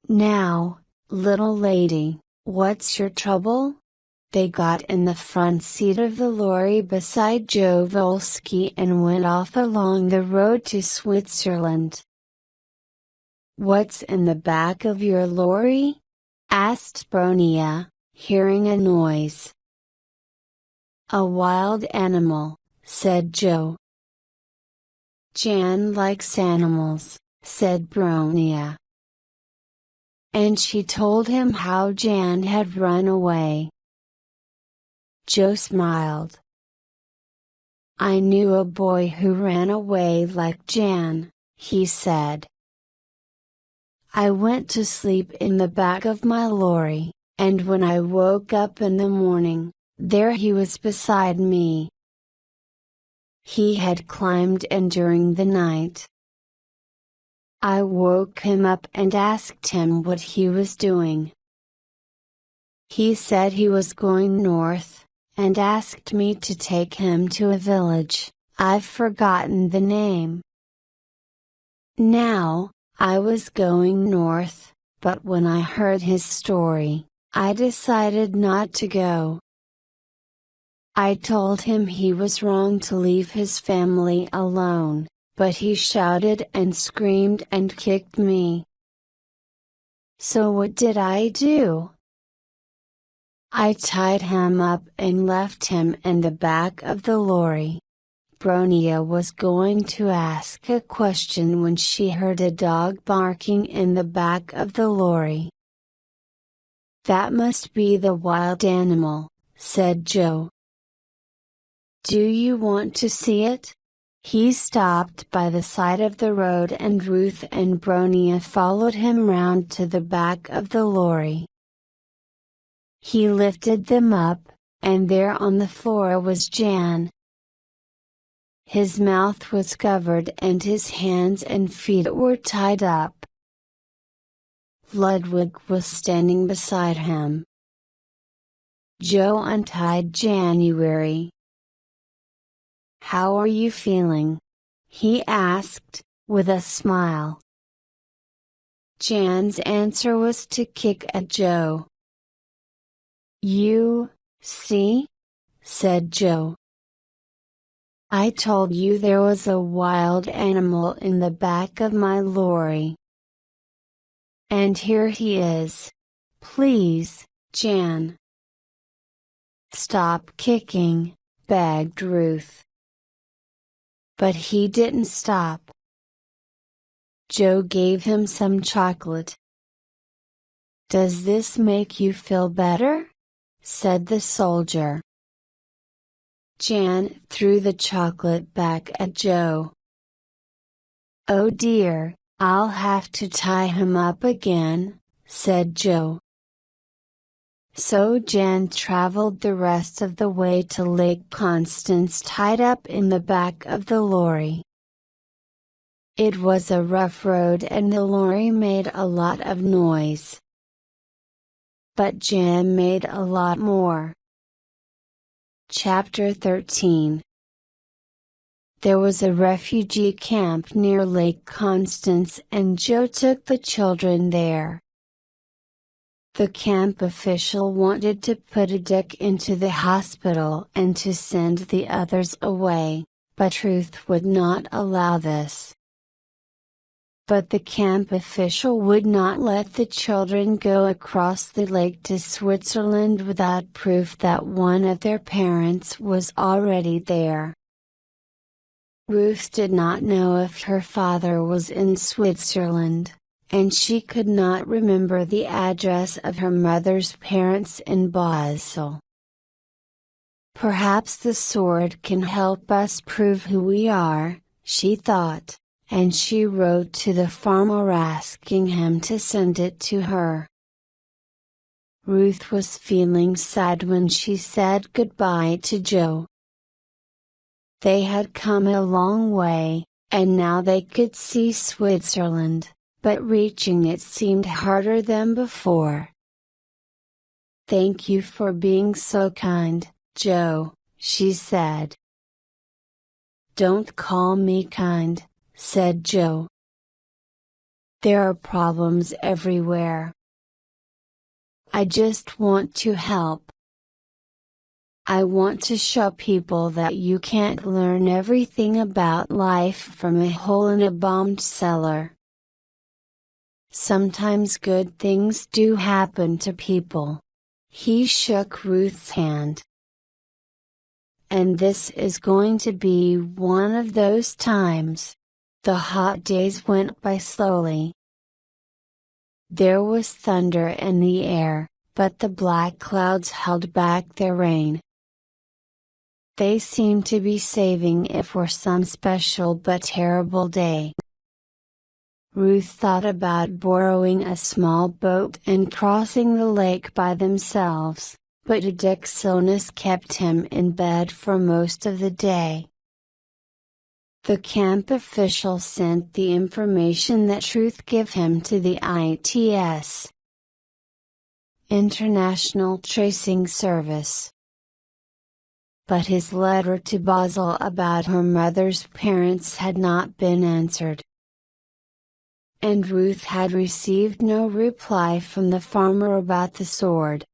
Now, little lady, what's your trouble? They got in the front seat of the lorry beside Joe Volsky and went off along the road to Switzerland. What's in the back of your lorry? Asked Bronia, hearing a noise. A wild animal, said Joe. Jan likes animals, said Bronia. And she told him how Jan had run away. Joe smiled. I knew a boy who ran away like Jan, he said. I went to sleep in the back of my lorry, and when I woke up in the morning, there he was beside me. He had climbed in during the night. I woke him up and asked him what he was doing. He said he was going north, and asked me to take him to a village, I've forgotten the name. Now, I was going north, but when I heard his story, I decided not to go. I told him he was wrong to leave his family alone, but he shouted and screamed and kicked me. So what did I do? I tied him up and left him in the back of the lorry. Bronia was going to ask a question when she heard a dog barking in the back of the lorry. That must be the wild animal, said Joe. Do you want to see it? He stopped by the side of the road and Ruth and Bronia followed him round to the back of the lorry. He lifted them up, and there on the floor was Jan. His mouth was covered and his hands and feet were tied up. Ludwig was standing beside him. Joe untied January. How are you feeling? He asked, with a smile. Jan's answer was to kick at Joe. You see? Said Joe. I told you there was a wild animal in the back of my lorry. And here he is. Please, Jan. "Stop kicking," begged Ruth. But he didn't stop. Joe gave him some chocolate. "Does this make you feel better?" said the soldier. Jan threw the chocolate back at Joe. "Oh dear, I'll have to tie him up again," said Joe. So Jan traveled the rest of the way to Lake Constance tied up in the back of the lorry. It was a rough road and the lorry made a lot of noise. But Jan made a lot more. Chapter 13. There was a refugee camp near Lake Constance and Joe took the children there. The camp official wanted to put a Dick into the hospital and to send the others away, but Ruth would not allow this. But the camp official would not let the children go across the lake to Switzerland without proof that one of their parents was already there. Ruth did not know if her father was in Switzerland, and she could not remember the address of her mother's parents in Basel. "Perhaps the sword can help us prove who we are," she thought, and she wrote to the farmer asking him to send it to her. Ruth was feeling sad when she said goodbye to Joe. They had come a long way, and now they could see Switzerland, but reaching it seemed harder than before. "Thank you for being so kind, Joe," she said. "Don't call me kind," said Joe. "There are problems everywhere. I just want to help. I want to show people that you can't learn everything about life from a hole in a bombed cellar. Sometimes good things do happen to people." He shook Ruth's hand. "And this is going to be one of those times." The hot days went by slowly. There was thunder in the air, but the black clouds held back their rain. They seemed to be saving it for some special but terrible day. Ruth thought about borrowing a small boat and crossing the lake by themselves, but Dick's illness kept him in bed for most of the day. The camp official sent the information that Ruth gave him to the IELTS, International Tracing Service. But his letter to Basel about her mother's parents had not been answered. And Ruth had received no reply from the farmer about the sword.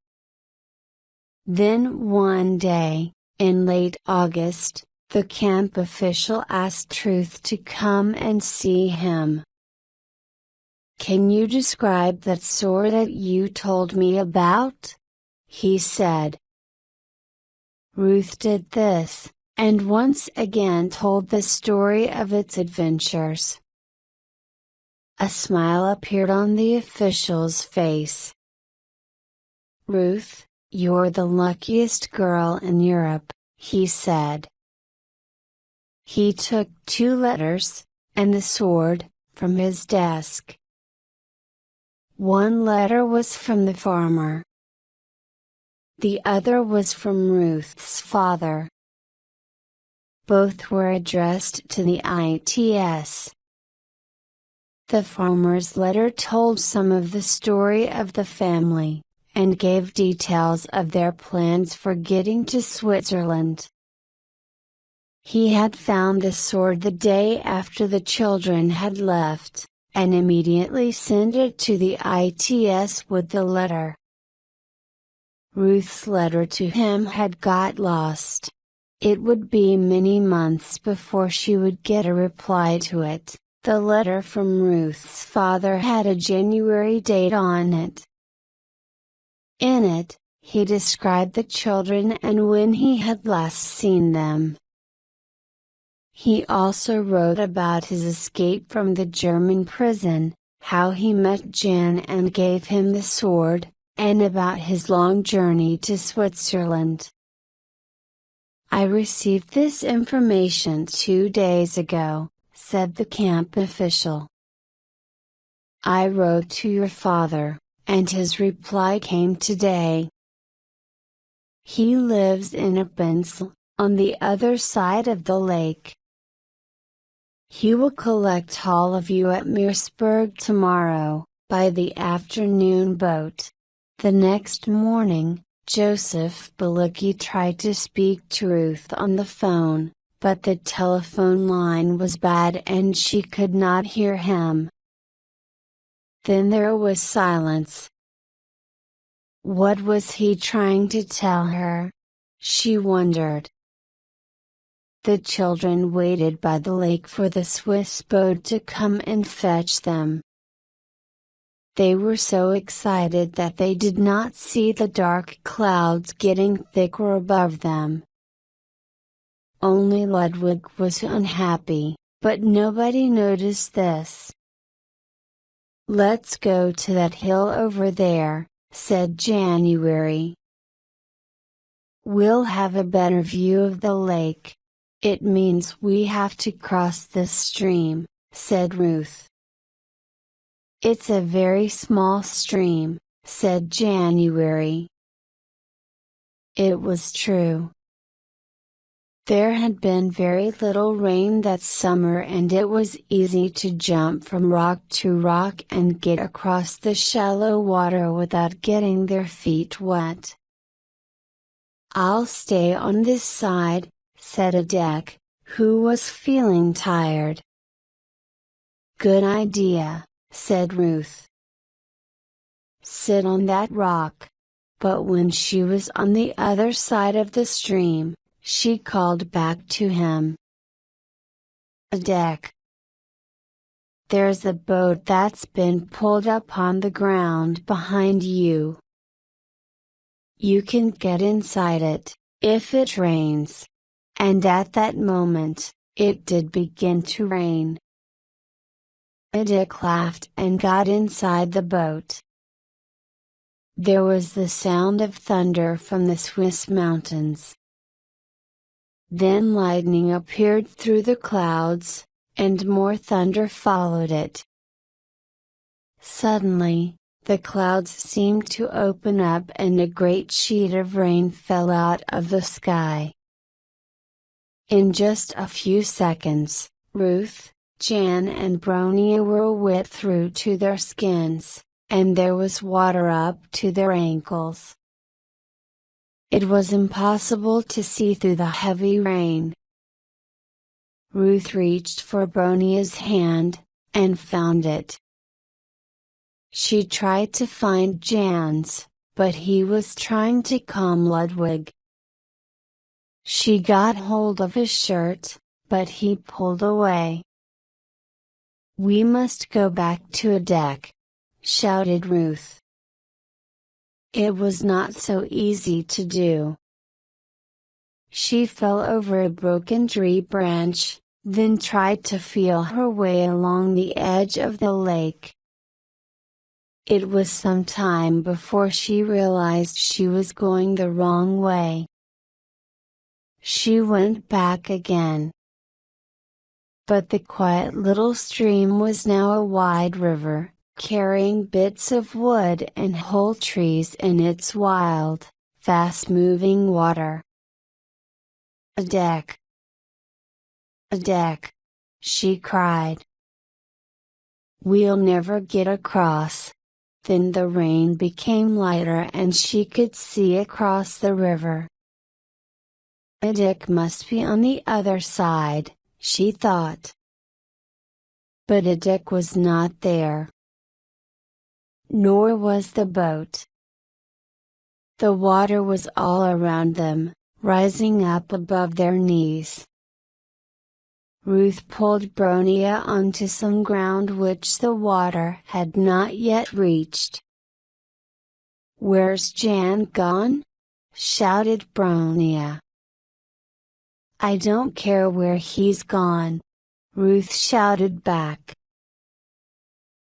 Then one day, in late August, the camp official asked Ruth to come and see him. "Can you describe that sword that you told me about?" he said. Ruth did this, and once again told the story of its adventures. A smile appeared on the official's face. "Ruth, you're the luckiest girl in Europe," he said. He took 2 letters, and the sword, from his desk. One letter was from the farmer. The other was from Ruth's father. Both were addressed to the IELTS. The farmer's letter told some of the story of the family, and gave details of their plans for getting to Switzerland. He had found the sword the day after the children had left, and immediately sent it to the IELTS with the letter. Ruth's letter to him had got lost. It would be many months before she would get a reply to it. The letter from Ruth's father had a January date on it. In it, he described the children and when he had last seen them. He also wrote about his escape from the German prison, how he met Jan and gave him the sword, and about his long journey to Switzerland. "I received this information 2 days ago," said the camp official. "I wrote to your father, and his reply came today. He lives in Appenzell, on the other side of the lake. He will collect all of you at Meersburg tomorrow, by the afternoon boat." The next morning, Joseph Bilicki tried to speak to Ruth on the phone, but the telephone line was bad and she could not hear him. Then there was silence. What was he trying to tell her? She wondered. The children waited by the lake for the Swiss boat to come and fetch them. They were so excited that they did not see the dark clouds getting thicker above them. Only Ludwig was unhappy, but nobody noticed this. "Let's go to that hill over there," said January. "We'll have a better view of the lake. It means we have to cross this stream," said Ruth. "It's a very small stream," said January. It was true. There had been very little rain that summer and it was easy to jump from rock to rock and get across the shallow water without getting their feet wet. "I'll stay on this side," said Adek, who was feeling tired. "Good idea," said Ruth. "Sit on that rock." But when she was on the other side of the stream, she called back to him. "Adek, there's a boat that's been pulled up on the ground behind you. You can get inside it, if it rains." And at that moment, it did begin to rain. Adek laughed and got inside the boat. There was the sound of thunder from the Swiss mountains. Then lightning appeared through the clouds, and more thunder followed it. Suddenly, the clouds seemed to open up and a great sheet of rain fell out of the sky. In just a few seconds, Ruth, Jan and Bronia were wet through to their skins, and there was water up to their ankles. It was impossible to see through the heavy rain. Ruth reached for Bronia's hand, and found it. She tried to find Jan's, but he was trying to calm Ludwig. She got hold of his shirt, but he pulled away. "We must go back to Adek," shouted Ruth. It was not so easy to do. She fell over a broken tree branch, then tried to feel her way along the edge of the lake. It was some time before she realized she was going the wrong way. She went back again. But the quiet little stream was now a wide river, carrying bits of wood and whole trees in its wild, fast-moving water. "Adek! Adek!" she cried. "We'll never get across." Then the rain became lighter and she could see across the river. Adek must be on the other side, she thought. But Adek was not there. Nor was the boat. The water was all around them, rising up above their knees. Ruth pulled Bronia onto some ground which the water had not yet reached. "Where's Jan gone?" shouted Bronia. "I don't care where he's gone," Ruth shouted back.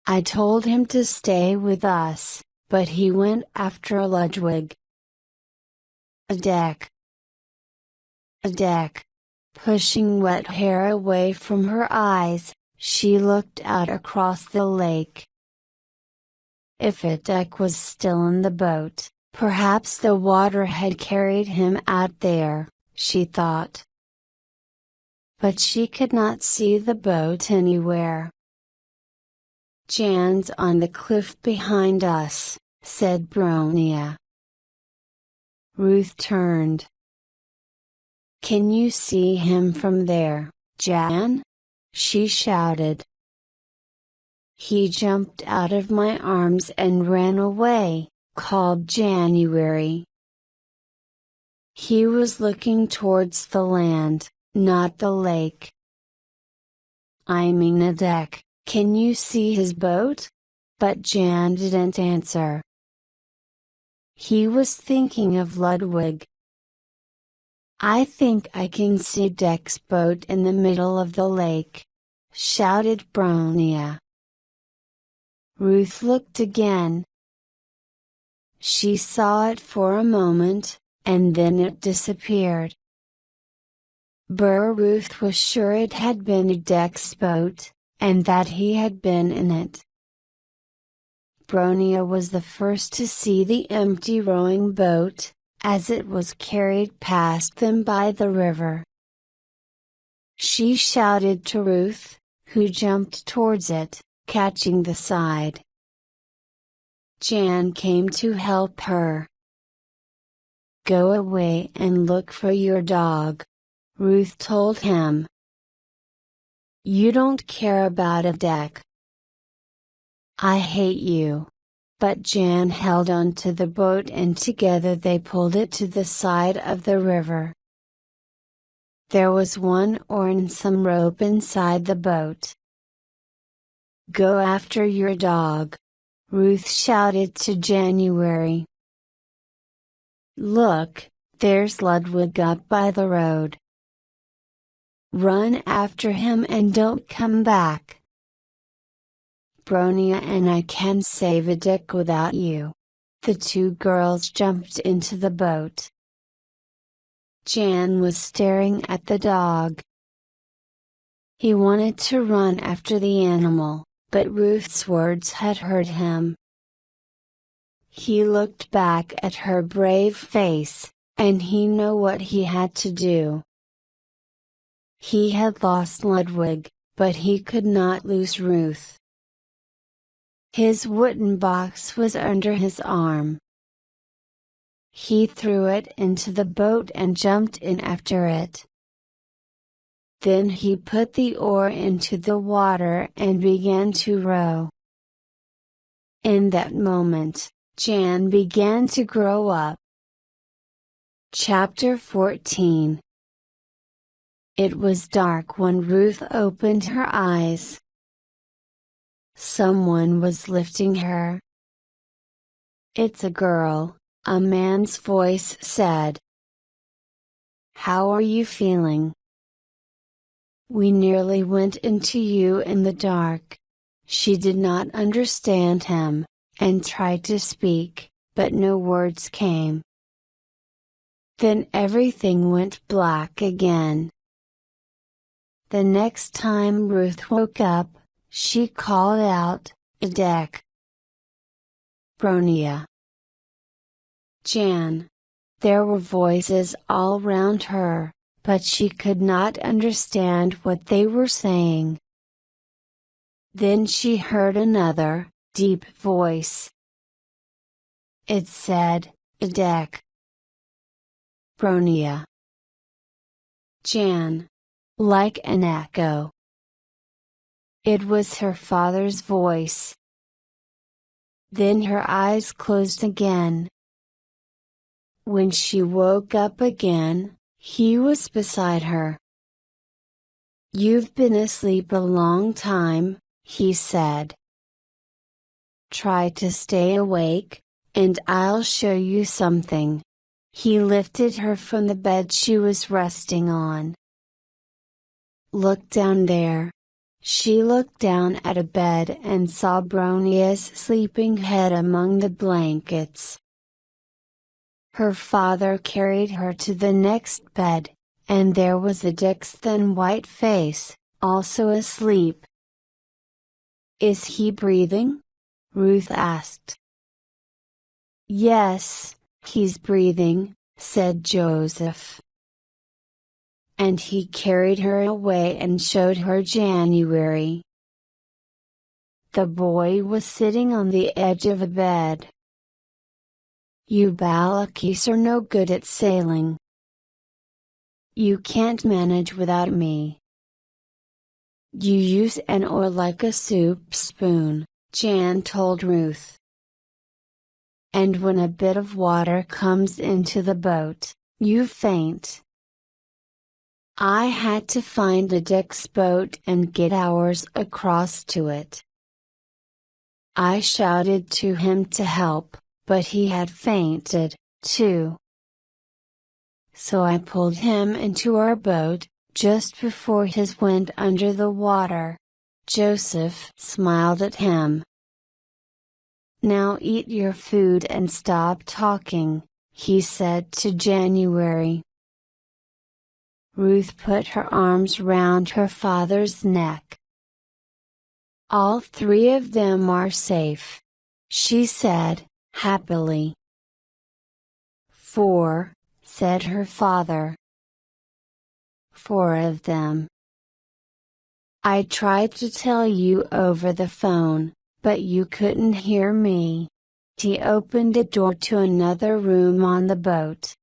"I told him to stay with us, but he went after Ludwig." A deck. Pushing wet hair away from her eyes, she looked out across the lake. If Adek was still in the boat, perhaps the water had carried him out there, she thought. But she could not see the boat anywhere. "Jan's on the cliff behind us," said Bronia. Ruth turned. "Can you see him from there, Jan?" she shouted. "He jumped out of my arms and ran away," called January. He was looking towards the land, not the lake. "I mean Adek, can you see his boat?" But Jan didn't answer. He was thinking of Ludwig. "I think I can see Dek's boat in the middle of the lake," shouted Bronia. Ruth looked again. She saw it for a moment, and then it disappeared. Ruth was sure it had been Dek's boat, and that he had been in it. Bronia was the first to see the empty rowing boat, as it was carried past them by the river. She shouted to Ruth, who jumped towards it, catching the side. Jan came to help her. "Go away and look for your dog," Ruth told him. "You don't care about Adek." "I hate you." But Jan held on to the boat and together they pulled it to the side of the river. There was one oar and some rope inside the boat. "Go after your dog," Ruth shouted to January. "Look, there's Ludwig up by the road. Run after him and don't come back. Bronia and I can save Adek without you." The two girls jumped into the boat. Jan was staring at the dog. He wanted to run after the animal, but Ruth's words had hurt him. He looked back at her brave face, and he knew what he had to do. He had lost Ludwig, but he could not lose Ruth. His wooden box was under his arm. He threw it into the boat and jumped in after it. Then he put the oar into the water and began to row. In that moment, Jan began to grow up. Chapter 14. It was dark when Ruth opened her eyes. Someone was lifting her. "It's a girl," a man's voice said. "How are you feeling?" "We nearly went into you in the dark." She did not understand him, and tried to speak, but no words came. Then everything went black again. The next time Ruth woke up, she called out, "Adek!" "Bronia!" "Jan!" There were voices all round her, but she could not understand what they were saying. Then she heard another, deep voice. It said, "Adek!" "Bronia!" "Jan!" Like an echo. It was her father's voice. Then her eyes closed again. When she woke up again, he was beside her. "You've been asleep a long time," he said. "Try to stay awake, and I'll show you something." He lifted her from the bed she was resting on. "Look down there." She looked down at a bed and saw Bronia's sleeping head among the blankets. Her father carried her to the next bed, and there was Dick's thin white face, also asleep. "Is he breathing?" Ruth asked. "Yes, he's breathing," said Joseph. And he carried her away and showed her January. The boy was sitting on the edge of a bed. "You Balakis are no good at sailing. You can't manage without me. You use an oar like a soup spoon," Jan told Ruth. "And when a bit of water comes into the boat, you faint. I had to find Dick's boat and get ours across to it. I shouted to him to help, but he had fainted, too. So I pulled him into our boat, just before his went under the water." Joseph smiled at him. "Now eat your food and stop talking," he said to January. Ruth put her arms round her father's neck. "All three of them are safe," she said, happily. "4, said her father. "4 of them. I tried to tell you over the phone, but you couldn't hear me." He opened a door to another room on the boat.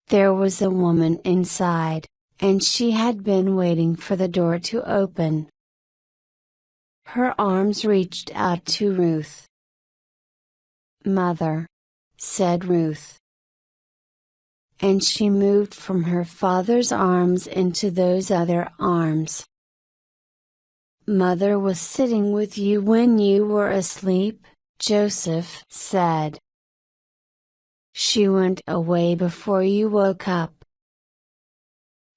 There was a woman inside, and she had been waiting for the door to open. Her arms reached out to Ruth. "Mother," said Ruth. And she moved from her father's arms into those other arms. "Mother was sitting with you when you were asleep," Joseph said. "She went away before you woke up.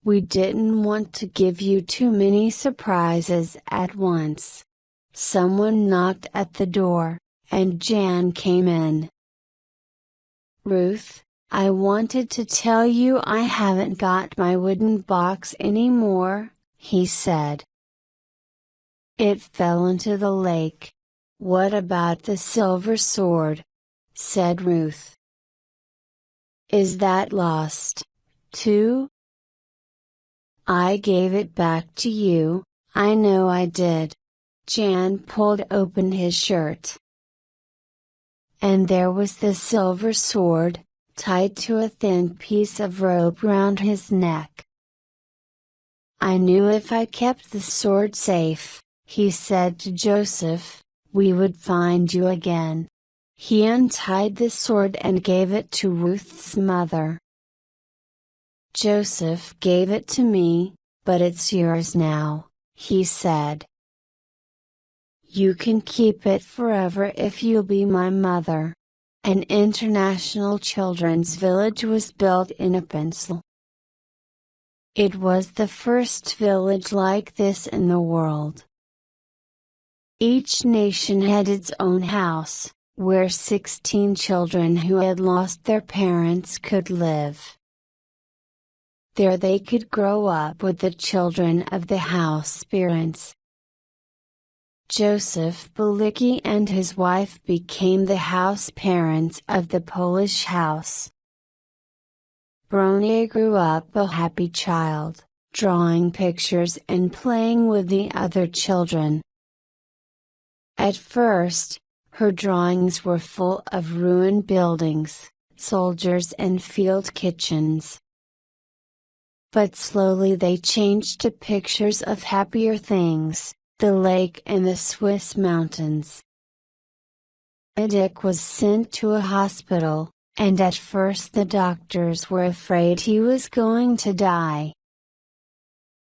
We didn't want to give you too many surprises at once." Someone knocked at the door, and Jan came in. "Ruth, I wanted to tell you I haven't got my wooden box anymore," he said. "It fell into the lake." "What about the silver sword?" said Ruth. "Is that lost, too?" "I gave it back to you, I know I did." Jan pulled open his shirt. And there was the silver sword, tied to a thin piece of rope round his neck. "I knew if I kept the sword safe," he said to Joseph, "we would find you again." He untied the sword and gave it to Ruth's mother. "Joseph gave it to me, but it's yours now," he said. "You can keep it forever if you'll be my mother." An international children's village was built in a pencil. It was the first village like this in the world. Each nation had its own house, where 16 children who had lost their parents could live. There they could grow up with the children of the house parents. Joseph Balicki and his wife became the house parents of the Polish house. Bronia grew up a happy child, drawing pictures and playing with the other children. At first, her drawings were full of ruined buildings, soldiers and field kitchens. But slowly they changed to pictures of happier things, the lake and the Swiss mountains. Dick was sent to a hospital, and at first the doctors were afraid he was going to die.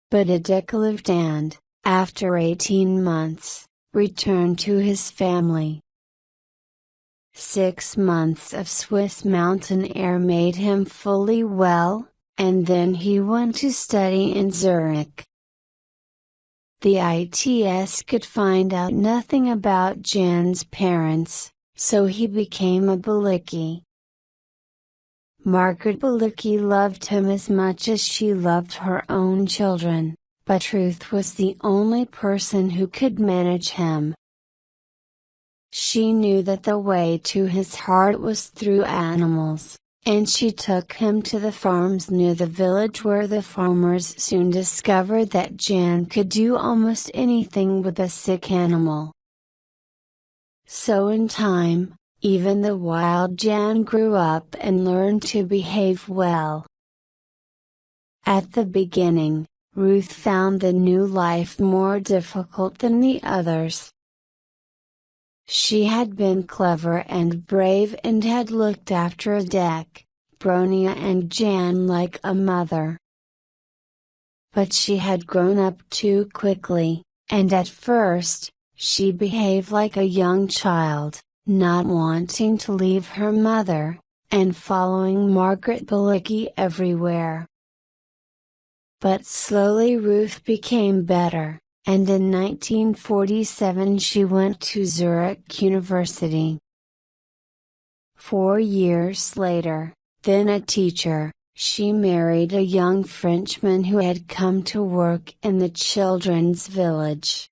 But Dick lived and, after 18 months, returned to his family. 6 months of Swiss mountain air made him fully well, and then he went to study in Zurich. The IELTS could find out nothing about Jan's parents, so he became a Balicki. Margaret Balicki loved him as much as she loved her own children, but Ruth was the only person who could manage him. She knew that the way to his heart was through animals, and she took him to the farms near the village where the farmers soon discovered that Jan could do almost anything with a sick animal. So in time, even the wild Jan grew up and learned to behave well. At the beginning, Ruth found the new life more difficult than the others. She had been clever and brave and had looked after Adek, Bronia and Jan like a mother. But she had grown up too quickly, and at first, she behaved like a young child, not wanting to leave her mother, and following Margaret Balicki everywhere. But slowly Ruth became better, and in 1947 she went to Zurich University. 4 years later, then a teacher, she married a young Frenchman who had come to work in the children's village.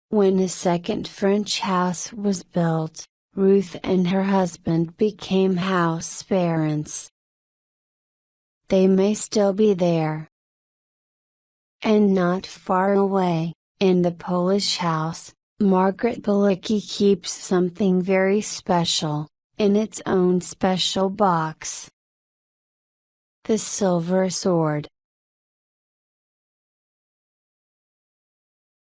When a second French house was built, Ruth and her husband became house parents. They may still be there. And not far away, in the Polish house, Margaret Balicki keeps something very special, in its own special box. The silver sword,